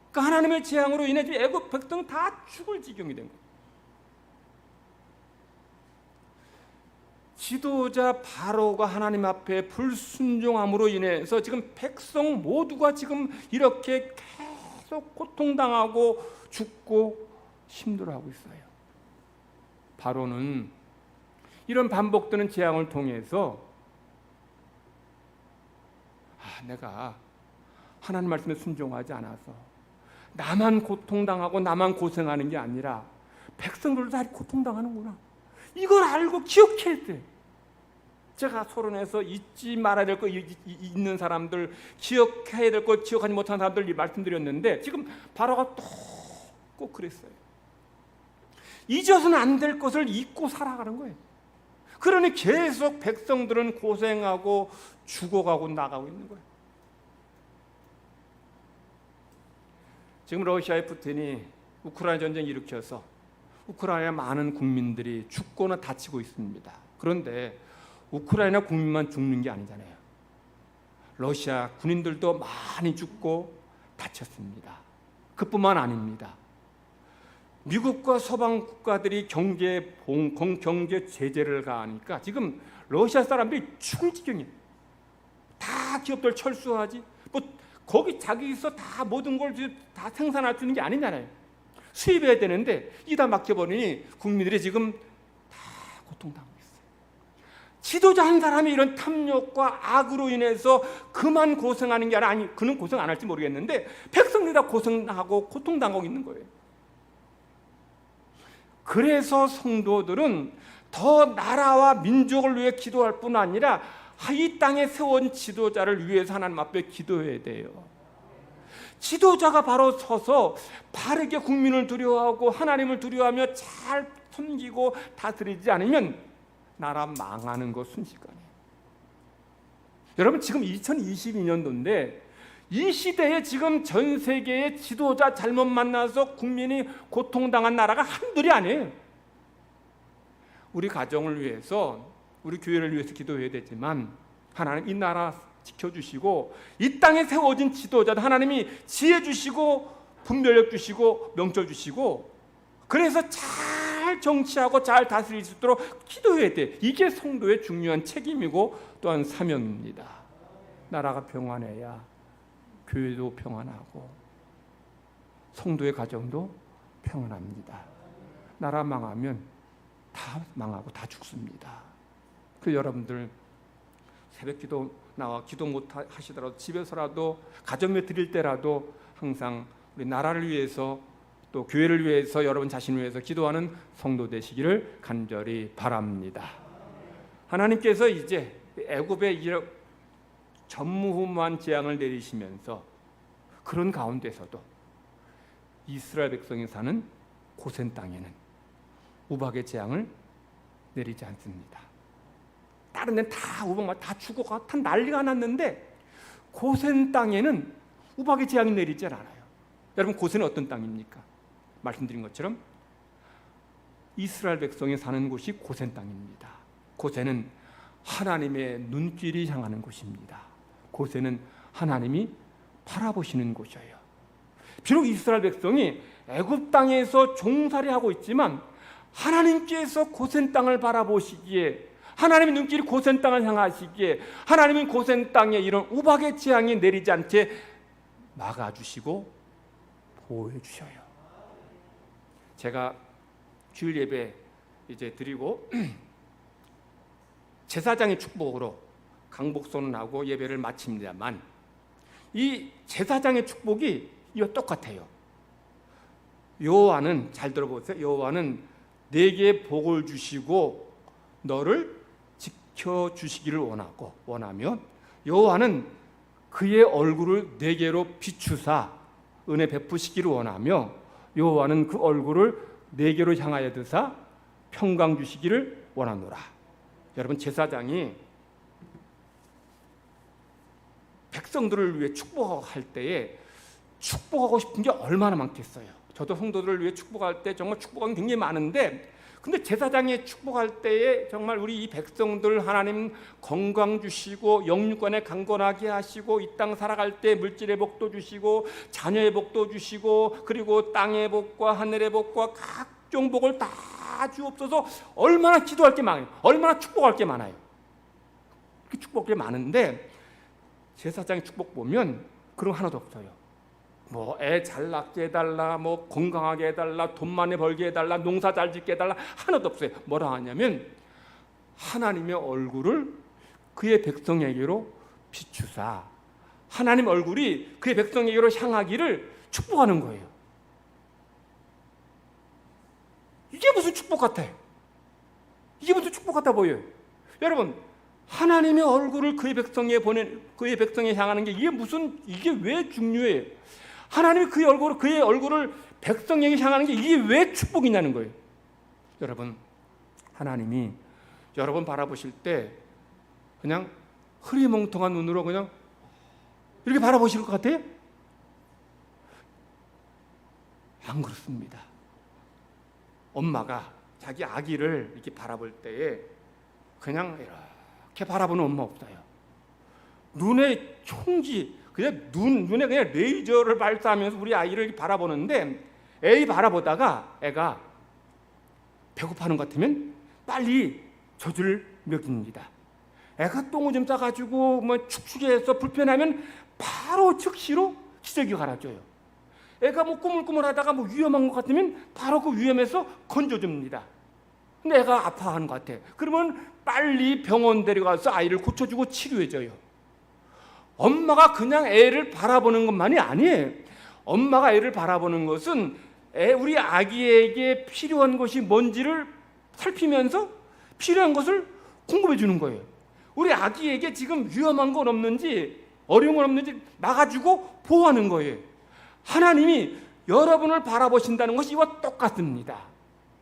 그러니까 하나님의 재앙으로 인해 애굽 백성 다 죽을 지경이 된 거예요. 지도자 바로가 하나님 앞에 불순종함으로 인해서 지금 백성 모두가 지금 이렇게 계속 고통당하고 죽고 힘들어하고 있어요. 바로는 이런 반복되는 재앙을 통해서 내가 하나님 말씀에 순종하지 않아서 나만 고통당하고 나만 고생하는 게 아니라 백성들도 다 고통당하는구나, 이걸 알고 기억해야 돼. 제가 서론에서 잊지 말아야 될 거 있는 사람들, 기억해야 될 거 기억하지 못한 사람들 말씀드렸는데, 지금 바로가 꼭 그랬어요. 잊어서는 안 될 것을 잊고 살아가는 거예요. 그러니 계속 백성들은 고생하고 죽어가고 나가고 있는 거예요. 지금 러시아의 푸틴이 우크라이나 전쟁 일으켜서 우크라이나 많은 국민들이 죽거나 다치고 있습니다. 그런데 우크라이나 국민만 죽는 게 아니잖아요. 러시아 군인들도 많이 죽고 다쳤습니다. 그뿐만 아닙니다. 미국과 서방 국가들이 경제 제재를 가하니까 지금 러시아 사람들이 죽을 지경이에요. 다 기업들 철수하지, 뭐 거기 자기서 다 모든 걸 다 생산할 수 있는 게 아니잖아요. 수입해야 되는데 이다 막혀버리니 국민들이 지금 다 고통당하고 있어요. 지도자 한 사람이 이런 탐욕과 악으로 인해서 그만 고생하는 게 아니라, 아니 그는 고생 안 할지 모르겠는데 백성들이 다 고생하고 고통당하고 있는 거예요. 그래서 성도들은 더 나라와 민족을 위해 기도할 뿐 아니라 이 땅에 세운 지도자를 위해서 하나님 앞에 기도해야 돼요. 지도자가 바로 서서 바르게 국민을 두려워하고 하나님을 두려워하며 잘 섬기고 다스리지 않으면 나라 망하는 거 순식간이에요. 여러분, 지금 2022년도인데 이 시대에 지금 전 세계의 지도자 잘못 만나서 국민이 고통당한 나라가 한둘이 아니에요. 우리 가정을 위해서, 우리 교회를 위해서 기도해야 되지만 하나님 이 나라 지켜주시고 이 땅에 세워진 지도자들 하나님이 지혜 주시고 분별력 주시고 명철 주시고, 그래서 잘 정치하고 잘 다스릴 수 있도록 기도해야 돼. 이게 성도의 중요한 책임이고 또한 사명입니다. 나라가 평안해야 교회도 평안하고 성도의 가정도 평안합니다. 나라 망하면 다 망하고 다 죽습니다. 그 여러분들 새벽기도 나와 기도 못 하시더라도 집에서라도 가정에 드릴 때라도 항상 우리 나라를 위해서 또 교회를 위해서 여러분 자신을 위해서 기도하는 성도 되시기를 간절히 바랍니다. 하나님께서 이제 애굽에 이런 전무후무한 재앙을 내리시면서 그런 가운데서도 이스라엘 백성이 사는 고센 땅에는 우박의 재앙을 내리지 않습니다. 다른 데는 다 우박만 다 죽어가 다 난리가 났는데 고센 땅에는 우박의 재앙이 내리지 않아요. 여러분, 고센은 어떤 땅입니까? 말씀드린 것처럼 이스라엘 백성이 사는 곳이 고센 땅입니다. 고센은 하나님의 눈길이 향하는 곳입니다. 고센은 하나님이 바라보시는 곳이에요. 비록 이스라엘 백성이 애굽 땅에서 종살이하고 있지만 하나님께서 고센 땅을 바라보시기에, 하나님의 눈길이 고센 땅을 향하시기에 하나님은 고센 땅에 이런 우박의 재앙이 내리지 않게 막아주시고 보호해 주셔요. 제가 주일 예배 이제 드리고 제사장의 축복으로 강복선언하고 예배를 마칩니다만, 이 제사장의 축복이 이와 똑같아요. 여호와는, 잘 들어보세요. 여호와는 내게 복을 주시고 너를 지켜주시기를 원하며 여호와는 그의 얼굴을 내게로 비추사 은혜 베푸시기를 원하며 여호와는 그 얼굴을 내게로 향하여 드사 평강 주시기를 원하노라. 여러분, 제사장이 백성들을 위해 축복할 때에 축복하고 싶은 게 얼마나 많겠어요. 저도 성도들을 위해 축복할 때 정말 축복은 굉장히 많은데, 근데 제사장이 축복할 때에 정말 우리 이 백성들 하나님 건강 주시고 영육간에 강건하게 하시고 이 땅 살아갈 때 물질의 복도 주시고 자녀의 복도 주시고 그리고 땅의 복과 하늘의 복과 각종 복을 다 주옵소서. 얼마나 기도할 게 많아요. 얼마나 축복할 게 많아요. 그 축복할 게 많은데 제사장의 축복 보면 그런 거 하나도 없어요. 뭐 애 잘 낳게 해달라, 뭐 건강하게 해달라, 돈 많이 벌게 해달라, 농사 잘 짓게 해달라, 하나도 없어요. 뭐라 하냐면 하나님의 얼굴을 그의 백성에게로 비추사, 하나님 얼굴이 그의 백성에게로 향하기를 축복하는 거예요. 이게 무슨 축복 같아요? 이게 무슨 축복 같아 보여요? 여러분, 하나님의 얼굴을 그의 백성에 향하는 게 이게 왜 중요해요? 하나님이 그의 얼굴을 백성에게 향하는 게 이게 왜 축복이냐는 거예요. 여러분, 하나님이 여러분 바라보실 때 그냥 흐리멍텅한 눈으로 그냥 이렇게 바라보실 것 같아요? 안 그렇습니다. 엄마가 자기 아기를 이렇게 바라볼 때에 그냥 이렇게 바라보는 엄마 없어요. 눈에 총지, 그냥 눈에 그냥 레이저를 발사하면서 우리 아이를 이렇게 바라보는데, 애 바라보다가 애가 배고파하는 것 같으면 빨리 젖을 먹입니다. 애가 똥을 좀 싸가지고 뭐 축축해서 불편하면 바로 즉시로 기저귀 갈아줘요. 애가 뭐 꾸물꾸물하다가 뭐 위험한 것 같으면 바로 그 위험에서 건져줍니다. 근데 애가 아파하는 것 같아. 그러면 빨리 병원 데려가서 아이를 고쳐주고 치료해줘요. 엄마가 그냥 애를 바라보는 것만이 아니에요. 엄마가 애를 바라보는 것은 우리 아기에게 필요한 것이 뭔지를 살피면서 필요한 것을 공급해 주는 거예요. 우리 아기에게 지금 위험한 건 없는지 어려운 건 없는지 막아주고 보호하는 거예요. 하나님이 여러분을 바라보신다는 것이 이와 똑같습니다.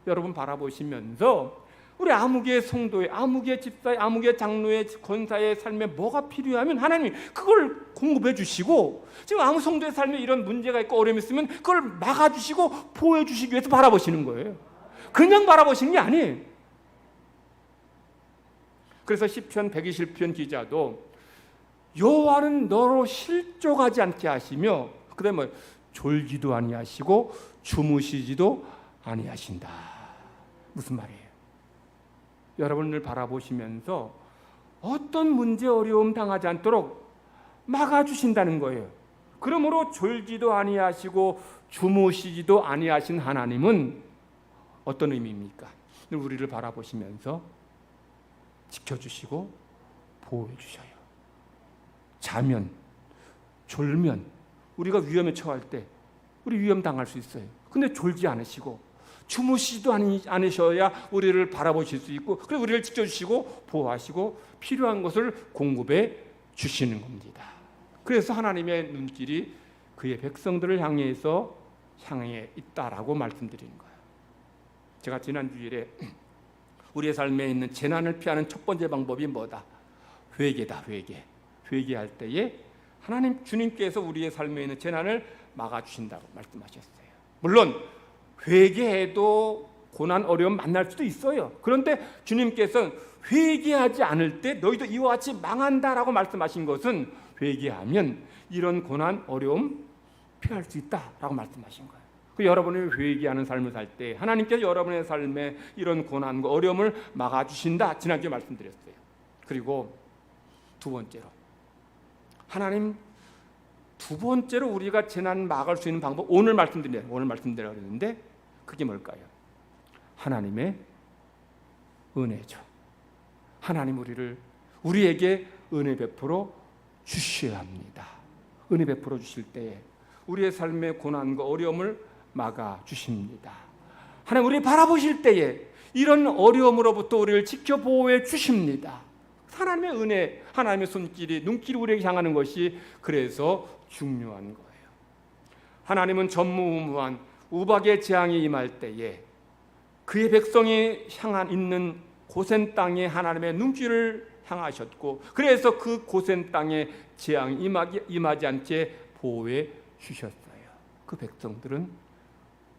여러분 바라보시면서 우리 아무개 성도의, 아무개 집사의, 아무개 장로의, 권사의 삶에 뭐가 필요하면 하나님이 그걸 공급해 주시고, 지금 아무 성도의 삶에 이런 문제가 있고 어려움이 있으면 그걸 막아주시고 보호해 주시기 위해서 바라보시는 거예요. 그냥 바라보시는 게 아니에요. 그래서 시편 120편 기자도 여호와는 너로 실족하지 않게 하시며, 그다음에 뭐 졸지도 아니하시고 주무시지도 아니하신다. 무슨 말이에요? 여러분을 바라보시면서 어떤 문제 어려움 당하지 않도록 막아주신다는 거예요. 그러므로 졸지도 아니하시고 주무시지도 아니하신 하나님은 어떤 의미입니까? 우리를 바라보시면서 지켜주시고 보호해 주셔요. 자면, 졸면 우리가 위험에 처할 때 우리 위험 당할 수 있어요. 근데 졸지 않으시고 주무시지도 않으셔야 우리를 바라보실 수 있고, 그리고 우리를 지켜주시고 보호하시고 필요한 것을 공급해 주시는 겁니다. 그래서 하나님의 눈길이 그의 백성들을 향해 있다라고 말씀드리는 거예요. 제가 지난 주일에 우리의 삶에 있는 재난을 피하는 첫 번째 방법이 뭐다? 회개다. 회개할 때에 하나님 주님께서 우리의 삶에 있는 재난을 막아주신다고 말씀하셨어요. 물론 회개해도 고난 어려움 만날 수도 있어요. 그런데 주님께서는 회개하지 않을 때 너희도 이와 같이 망한다라고 말씀하신 것은 회개하면 이런 고난 어려움 피할 수 있다라고 말씀하신 거예요. 그 여러분이 회개하는 삶을 살 때 하나님께서 여러분의 삶에 이런 고난과 어려움을 막아주신다, 지난주에 말씀드렸어요. 그리고 두 번째로, 하나님 두 번째로 우리가 재난 막을 수 있는 방법, 오늘 말씀드리려고 했는데 그게 뭘까요? 하나님의 은혜죠. 하나님 우리에게 은혜 베풀어 주셔야 합니다. 은혜 베풀어 주실 때에 우리의 삶의 고난과 어려움을 막아 주십니다. 하나님 우리 바라보실 때에 이런 어려움으로부터 우리를 지켜 보호해 주십니다. 하나님의 은혜, 하나님의 손길이, 눈길이 우리에게 향하는 것이 그래서 중요한 거예요. 하나님은 전무후무한 우박의 재앙이 임할 때에 그의 백성이 향한 있는 고센 땅에 하나님의 눈길을 향하셨고, 그래서 그 고센 땅에 재앙이 임하지 않게 보호해 주셨어요. 그 백성들은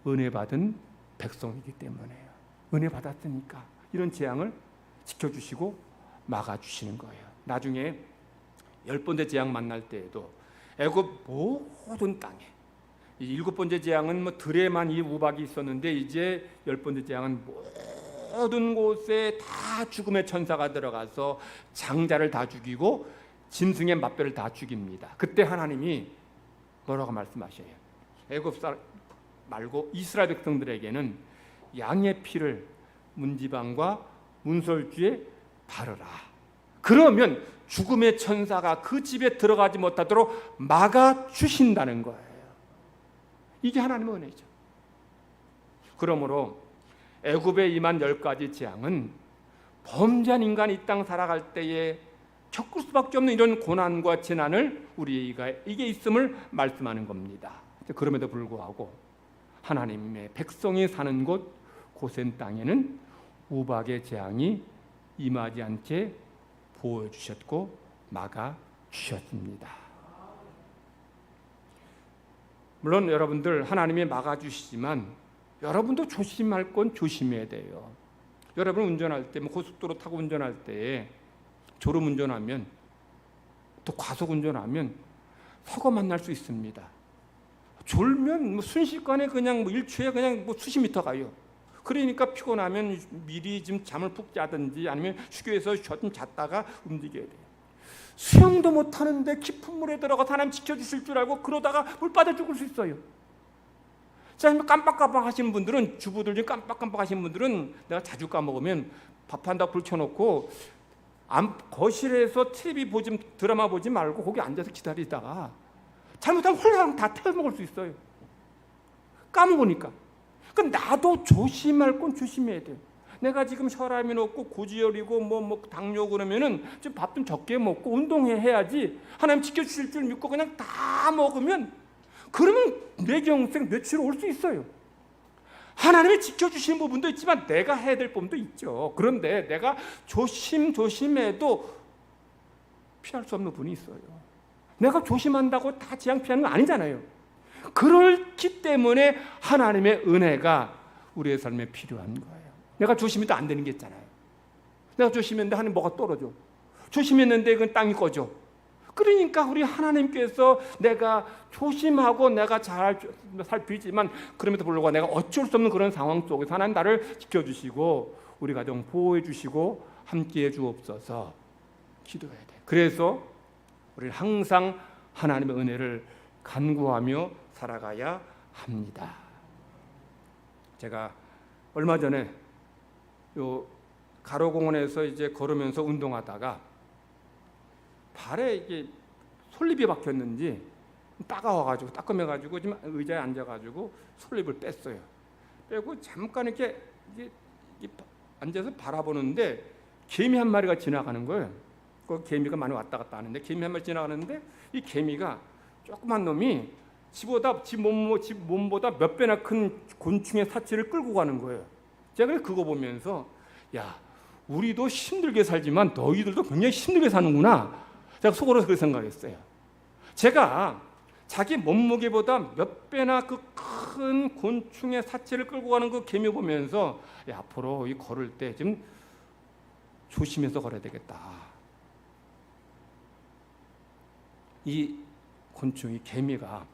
은혜 받은 백성이기 때문에요. 은혜 받았으니까 이런 재앙을 지켜주시고 막아주시는 거예요. 나중에 10번째 재앙 만날 때에도 애굽 모든 땅에, 이 7번째 재앙은 뭐 들에만 이 우박이 있었는데, 이제 10번째 재앙은 모든 곳에 다 죽음의 천사가 들어가서 장자를 다 죽이고 짐승의 맛배를 다 죽입니다. 그때 하나님이 뭐라고 말씀하셔요? 애굽 사람 말고 이스라엘 백성들에게는 양의 피를 문지방과 문설주에 바르라. 그러면 죽음의 천사가 그 집에 들어가지 못하도록 막아주신다는 거예요. 이게 하나님의 은혜죠. 그러므로 애굽에 임한 10가지 재앙은 범죄한 인간이 이 땅 살아갈 때에 겪을 수밖에 없는 이런 고난과 재난을 우리에게 있음을 말씀하는 겁니다. 그럼에도 불구하고 하나님의 백성이 사는 곳 고센 땅에는 우박의 재앙이 임하지 않게 보호해 주셨고 막아 주셨습니다. 물론 여러분들 하나님이 막아 주시지만 여러분도 조심할 건 조심해야 돼요. 여러분 운전할 때, 고속도로 타고 운전할 때 졸음 운전하면, 또 과속 운전하면 사고 만날 수 있습니다. 졸면 순식간에 그냥 1초에 그냥 수십 미터 가요. 그러니까 피곤하면 미리 좀 잠을 푹 자든지 아니면 휴게소에 좀 잤다가 움직여야 돼요. 수영도 못하는데 깊은 물에 들어가서 하나님 지켜주실 줄 알고 그러다가 물 빠져 죽을 수 있어요. 자, 깜빡깜빡 하시는 분들은, 주부들 중 깜빡깜빡 하시는 분들은 내가 자주 까먹으면 밥한다고 불 켜놓고 거실에서 TV 드라마 보지 말고 거기 앉아서 기다리다가 잘못하면 홀랑 다 태워먹을 수 있어요. 까먹으니까. 그러니까 나도 조심할 건 조심해야 돼요. 내가 지금 혈압이 높고 고지혈이고 당뇨 그러면은 좀 밥 좀 적게 먹고 운동해야지. 하나님 지켜주실 줄 믿고 그냥 다 먹으면, 그러면 내 영생 며칠 올 수 있어요. 하나님이 지켜주시는 부분도 있지만 내가 해야 될 부분도 있죠. 그런데 내가 조심해도 피할 수 없는 부분이 있어요. 내가 조심한다고 다 재앙 피하는 거 아니잖아요. 그렇기 때문에 하나님의 은혜가 우리의 삶에 필요한 거예요. 내가 조심해도 안 되는 게 있잖아요. 내가 조심했는데 하나님 뭐가 떨어져. 조심했는데 그 땅이 꺼져. 그러니까 우리 하나님께서 내가 조심하고 내가 잘 살피지만 그럼에도 불구하고 내가 어쩔 수 없는 그런 상황 속에서 하나님 나를 지켜주시고 우리 가정 보호해 주시고 함께해 주옵소서 기도해야 돼. 그래서 우리는 항상 하나님의 은혜를 간구하며 살아가야 합니다. 제가 얼마 전에 요 가로공원에서 이제 걸으면서 운동하다가 발에 이게 솔잎이 박혔는지 따가워가지고 따끔해가지고 지금 의자에 앉아가지고 솔잎을 뺐어요. 빼고 잠깐 이렇게 앉아서 바라보는데 개미 한 마리가 지나가는 거예요. 그 개미가 많이 왔다 갔다 하는데 개미 한 마리 지나가는데 이 개미가 조그만 놈이 집 몸보다 몇 배나 큰 곤충의 사체를 끌고 가는 거예요. 제가 그거 보면서 야, 우리도 힘들게 살지만 너희들도 굉장히 힘들게 사는구나. 제가 속으로 그렇게 생각했어요. 제가 자기 몸무게보다 몇 배나 그 큰 곤충의 사체를 끌고 가는 그 개미 보면서 야, 앞으로 이 걸을 때 좀 조심해서 걸어야 되겠다. 이 곤충이 개미가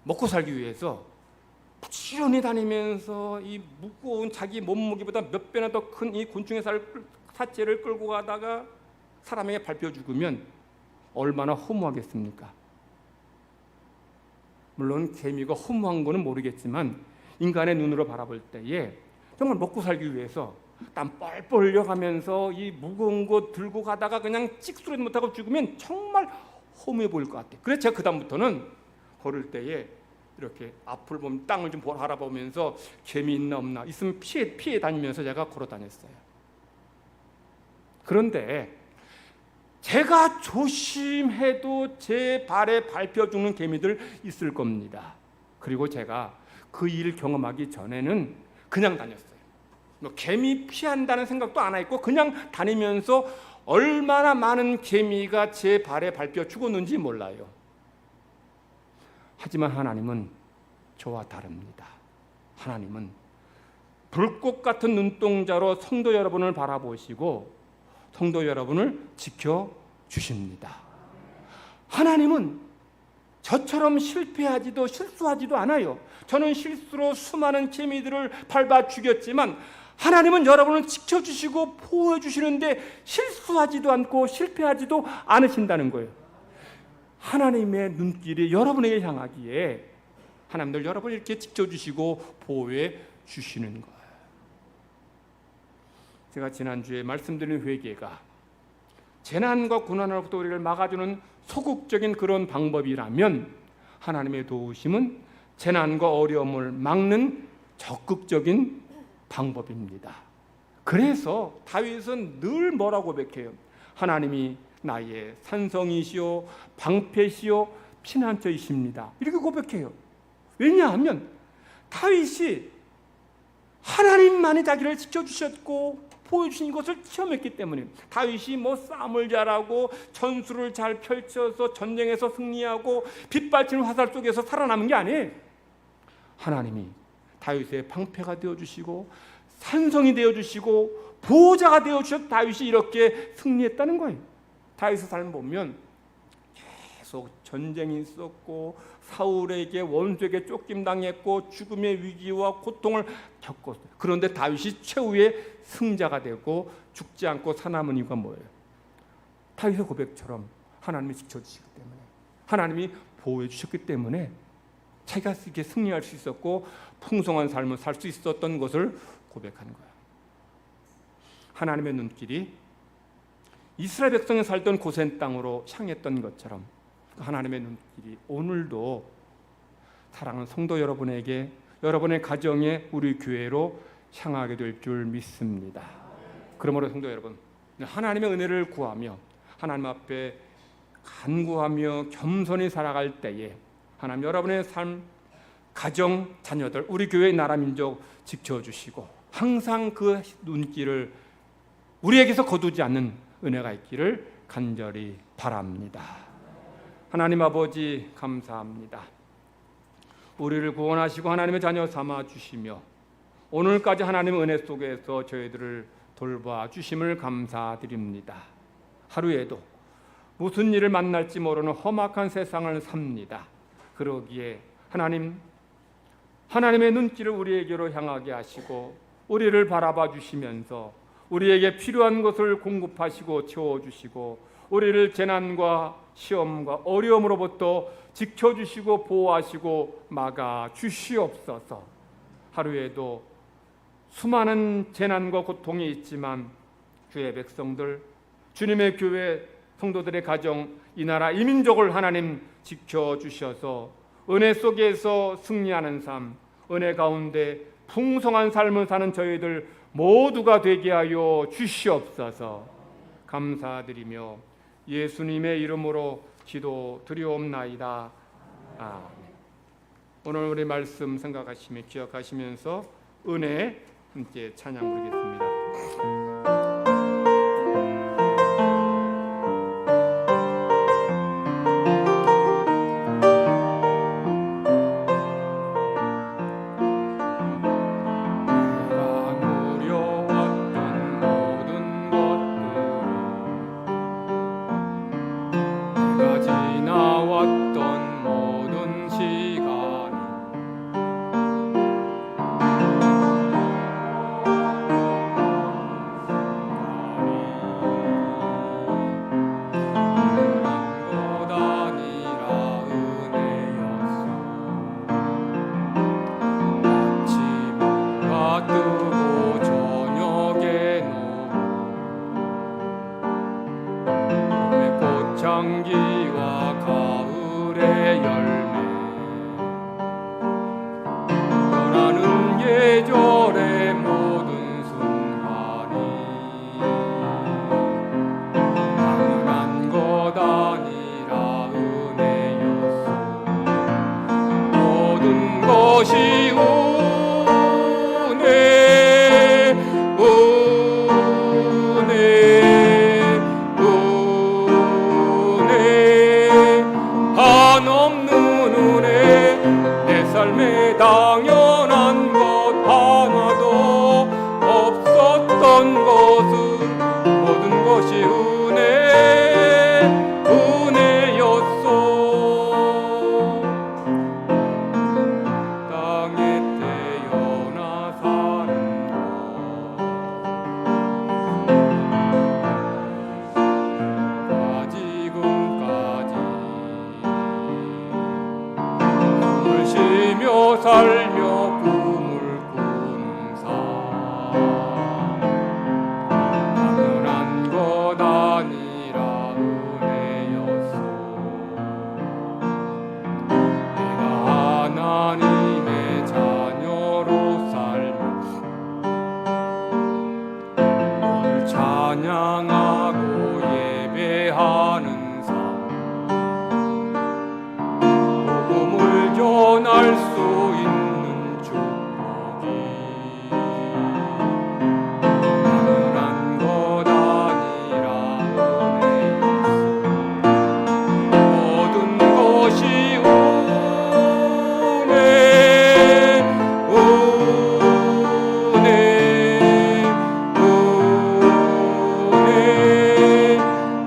먹고 살기 위해서 부지런히 다니면서 이 무거운 자기 몸무게보다 몇 배나 더 큰 이 곤충의 사체를 끌고 가다가 사람에게 밟혀 죽으면 얼마나 허무하겠습니까? 물론 개미가 허무한 거는 모르겠지만 인간의 눈으로 바라볼 때에 정말 먹고 살기 위해서 땀 뻘뻘 흘려가면서 이 무거운 거 들고 가다가 그냥 찍소리도 못하고 죽으면 정말 허무해 보일 것 같아요. 그래서 제가 그 다음부터는 걸을 때에 이렇게 앞을 보면 땅을 좀 바라보면서 개미 있나 없나 있으면 피해 다니면서 제가 걸어 다녔어요. 그런데 제가 조심해도 제 발에 밟혀 죽는 개미들 있을 겁니다. 그리고 제가 그 일 경험하기 전에는 그냥 다녔어요. 뭐 개미 피한다는 생각도 안 하고 그냥 다니면서 얼마나 많은 개미가 제 발에 밟혀 죽었는지 몰라요. 하지만 하나님은 저와 다릅니다. 하나님은 불꽃 같은 눈동자로 성도 여러분을 바라보시고 성도 여러분을 지켜주십니다. 하나님은 저처럼 실패하지도 실수하지도 않아요. 저는 실수로 수많은 개미들을 밟아 죽였지만 하나님은 여러분을 지켜주시고 보호해 주시는데 실수하지도 않고 실패하지도 않으신다는 거예요. 하나님의 눈길이 여러분에게 향하기에 하나님들 여러분을 이렇게 지켜주시고 보호해 주시는 거예요. 제가 지난주에 말씀드린 회개가 재난과 고난으로부터 우리를 막아주는 소극적인 그런 방법이라면 하나님의 도우심은 재난과 어려움을 막는 적극적인 방법입니다. 그래서 다윗은 늘 뭐라고 고백해요? 하나님이 나의 산성이시오 방패시오 피난처이십니다. 이렇게 고백해요. 왜냐하면 다윗이 하나님만이 자기를 지켜주셨고 보여주신 것을 체험했기 때문에 다윗이 뭐 싸움을 잘하고 전술을 잘 펼쳐서 전쟁에서 승리하고 빛발치는 화살 속에서 살아남은 게 아니에요. 하나님이 다윗의 방패가 되어주시고 산성이 되어주시고 보호자가 되어주셔서 다윗이 이렇게 승리했다는 거예요. 다윗의 삶을 보면 계속 전쟁이 있었고 사울에게 원수에게 쫓김당했고 죽음의 위기와 고통을 겪었어요. 그런데 다윗이 최후의 승자가 되고 죽지 않고 살아남은 이유가 뭐예요? 다윗의 고백처럼 하나님이 지켜주시기 때문에 하나님이 보호해 주셨기 때문에 자기가 이렇게 승리할 수 있었고 풍성한 삶을 살 수 있었던 것을 고백하는 거예요. 하나님의 눈길이 이스라엘 백성이 살던 고센 땅으로 향했던 것처럼 하나님의 눈길이 오늘도 사랑하는 성도 여러분에게 여러분의 가정에 우리 교회로 향하게 될 줄 믿습니다. 그러므로 성도 여러분 하나님의 은혜를 구하며 하나님 앞에 간구하며 겸손히 살아갈 때에 하나님 여러분의 삶, 가정, 자녀들, 우리 교회의 나라 민족 지켜주시고 항상 그 눈길을 우리에게서 거두지 않는 은혜가 있기를 간절히 바랍니다. 하나님 아버지 감사합니다. 우리를 구원하시고 하나님의 자녀 삼아 주시며 오늘까지 하나님의 은혜 속에서 저희들을 돌봐 주심을 감사드립니다. 하루에도 무슨 일을 만날지 모르는 험악한 세상을 삽니다. 그러기에 하나님의 눈길을 우리에게로 향하게 하시고 우리를 바라봐 주시면서 우리에게 필요한 것을 공급하시고 채워주시고 우리를 재난과 시험과 어려움으로부터 지켜주시고 보호하시고 막아 주시옵소서. 하루에도 수많은 재난과 고통이 있지만 주의 백성들, 주님의 교회 성도들의 가정, 이 나라 이 민족을 하나님 지켜주셔서 은혜 속에서 승리하는 삶, 은혜 가운데 풍성한 삶을 사는 저희들 모두가 되게 하여 주시옵소서. 감사드리며 예수님의 이름으로 기도드리옵나이다. 아멘. 오늘 우리 말씀 생각하시며 기억하시면서 은혜 함께 찬양 부르겠습니다. 것이 은혜 한없는 은혜 내 삶에 당연한 것 하나도 없었던 것은 모든 것이 은혜였소. 땅에 태어나 사는 것 지금까지 숨을 쉬며 살며 꿈을 꾸는 삶 당연한 것 아니라 은혜였소. 내가 하나님의 자녀로 살며 오늘 찬양하고 예배하는 삶 복음을 전할 수 있는 축복이 당연한 것 아니라 은혜였소. 모든 것이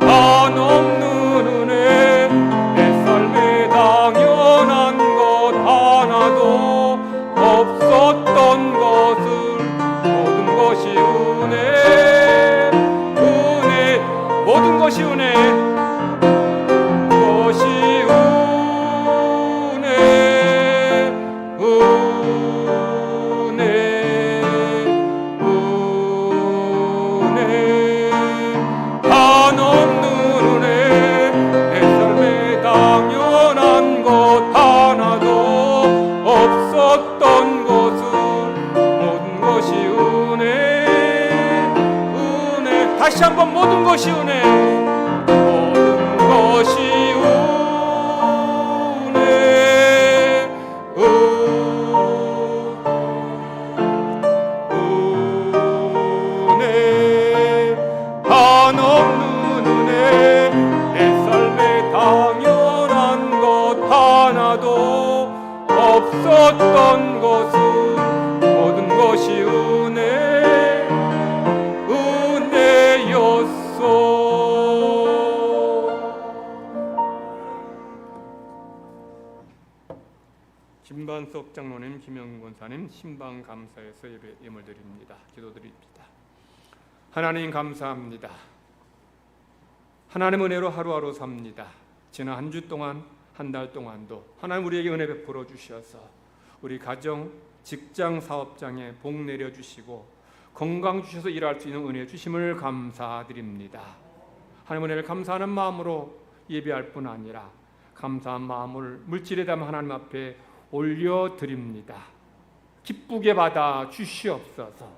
한없는 은혜 내 삶에 당연한 것 하나도 없었던 것을 모든 것이 모든 것이 한없는 은혜 내 삶에 당연한 것 하나도 없었던 것을 모든 것이 다시 한번 모든 것이 모든 것이 한없는 은혜 내 삶에 당연한 것 하나도 없었던 것은 모든 것이 은혜였소. 김반석 장로님, 김영근 권사님 신방 감사해서 예물 드립니다. 기도드립니다. 하나님 감사합니다. 하나님 은혜로 하루하루 삽니다. 지난 한 주 동안, 한 달 동안도 하나님 우리에게 은혜 베풀어 주셔서 우리 가정, 직장, 사업장에 복 내려 주시고 건강 주셔서 일할 수 있는 은혜 주심을 감사드립니다. 하나님 은혜를 감사하는 마음으로 예배할 뿐 아니라 감사한 마음을 물질에 담아 하나님 앞에 올려드립니다. 기쁘게 받아 주시옵소서.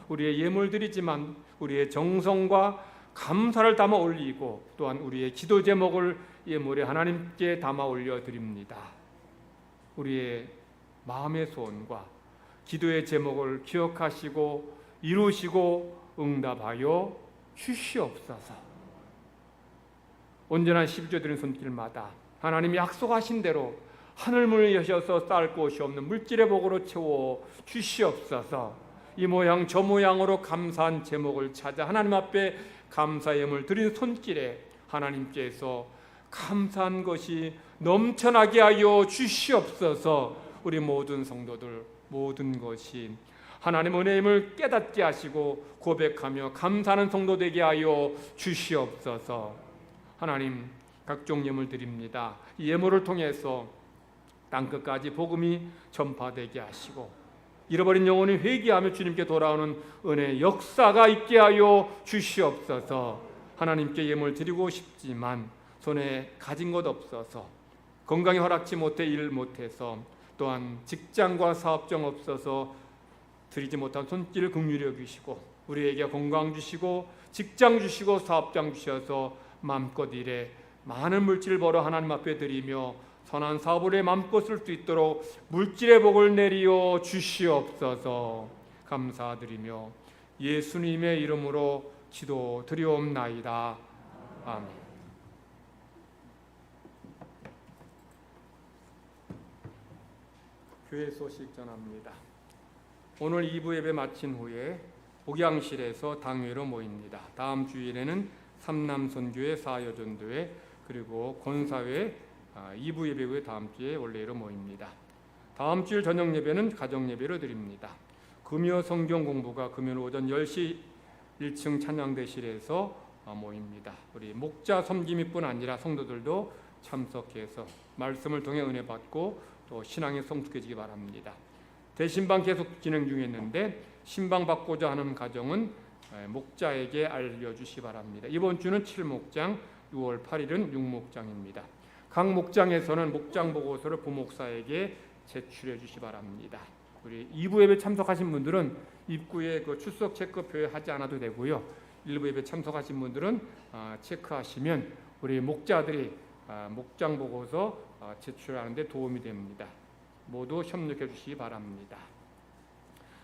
우리의 예물들이지만 우리의 정성과 감사를 담아 올리고 또한 우리의 기도 제목을 예물에 하나님께 담아 올려드립니다. 우리의 마음의 소원과 기도의 제목을 기억하시고 이루시고 응답하여 주시옵소서. 온전한 12조 드리는 손길마다 하나님이 약속하신 대로 하늘문을 여셔서 쌓을 곳이 없는 물질의 복으로 채워 주시옵소서. 이 모양 저 모양으로 감사한 제목을 찾아 하나님 앞에 감사 예물 드린 손길에 하나님께서 감사한 것이 넘쳐나게 하여 주시옵소서. 우리 모든 성도들 모든 것이 하나님 은혜임을 깨닫게 하시고 고백하며 감사하는 성도 되게 하여 주시옵소서. 하나님 각종 예물 드립니다. 이 예물을 통해서 땅끝까지 복음이 전파되게 하시고 잃어버린 영혼이 회개하며 주님께 돌아오는 은혜의 역사가 있게 하여 주시옵소서. 하나님께 예물 드리고 싶지만 손에 가진 것 없어서 건강이 허락지 못해 일 못해서 또한 직장과 사업장 없어서 드리지 못한 손길을 긍휼히 여기시고 우리에게 건강 주시고 직장 주시고 사업장 주셔서 마음껏 일해 많은 물질을 벌어 하나님 앞에 드리며 선한 사물에 맘껏 쓸 수 있도록 물질의 복을 내리어 주시옵소서. 감사드리며 예수님의 이름으로 기도드리옵나이다. 아멘. 교회 소식 전합니다. 오늘 2부 예배 마친 후에 복양실에서 당회로 모입니다. 다음 주일에는 삼남선교회 사여전도회 그리고 권사회 2부 예배 후에 다음 주에 원래로 모입니다. 다음 주일 저녁 예배는 가정 예배로 드립니다. 금요 성경 공부가 금요일 오전 10시 1층 찬양대실에서 모입니다. 우리 목자 섬김이뿐 아니라 성도들도 참석해서 말씀을 통해 은혜 받고 또 신앙에 성숙해지기 바랍니다. 대신방 계속 진행 중에 있는데 신방 받고자 하는 가정은 목자에게 알려주시기 바랍니다. 이번 주는 7목장, 6월 8일은 6목장입니다. 각 목장에서는 목장 보고서를 부목사에게 제출해 주시기 바랍니다. 우리 2부 예배 참석하신 분들은 입구에 그 출석 체크표에 하지 않아도 되고요. 1부 예배 참석하신 분들은 체크하시면 우리 목자들이 목장 보고서 제출하는 데 도움이 됩니다. 모두 협력해 주시기 바랍니다.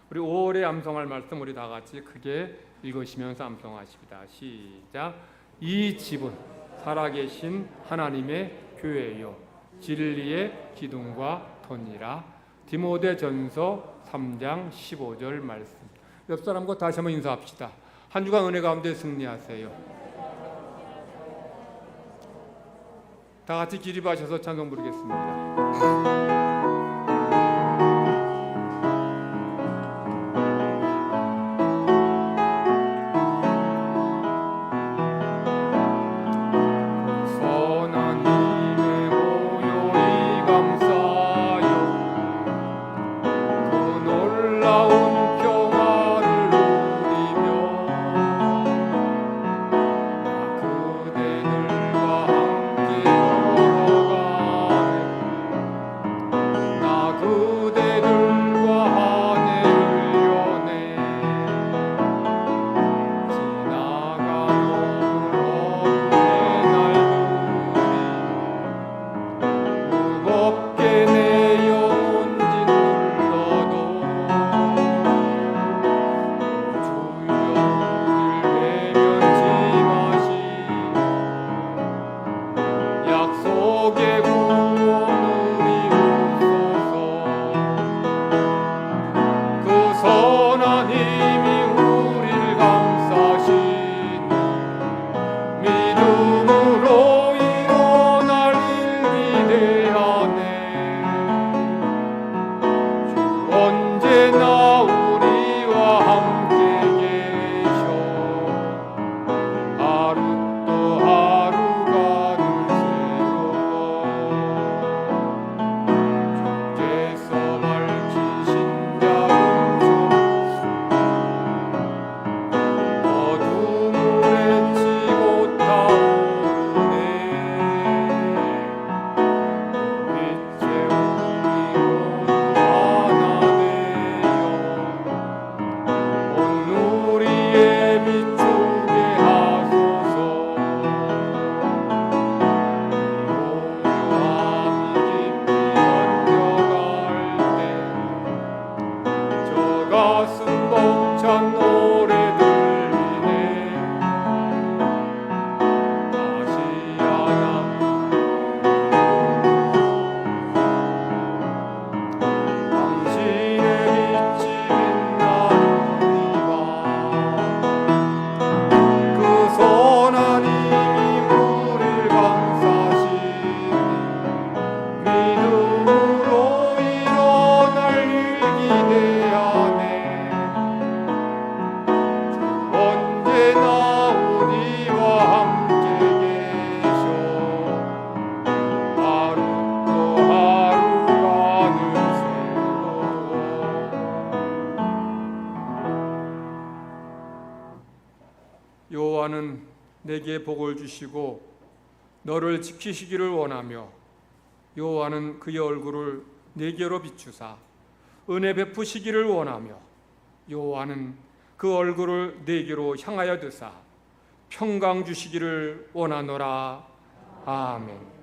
우리 5월에 암송할 말씀 우리 다 같이 크게 읽으시면서 암송하십니다. 시작. 이 집은 살아계신 하나님의 교회요 진리의 기둥과 터니라. 디모데전서 3장 15절 말씀. 옆 사람과 다시 한번 인사합시다. 한 주간 은혜 가운데 승리하세요. 다 같이 기립하셔서 찬송 부르겠습니다. 여호와는 내게 복을 주시고 너를 지키시기를 원하며 여호와는 그의 얼굴을 내게로 비추사 은혜 베푸시기를 원하며 여호와는 그 얼굴을 내게로 향하여 드사 평강 주시기를 원하노라. 아멘.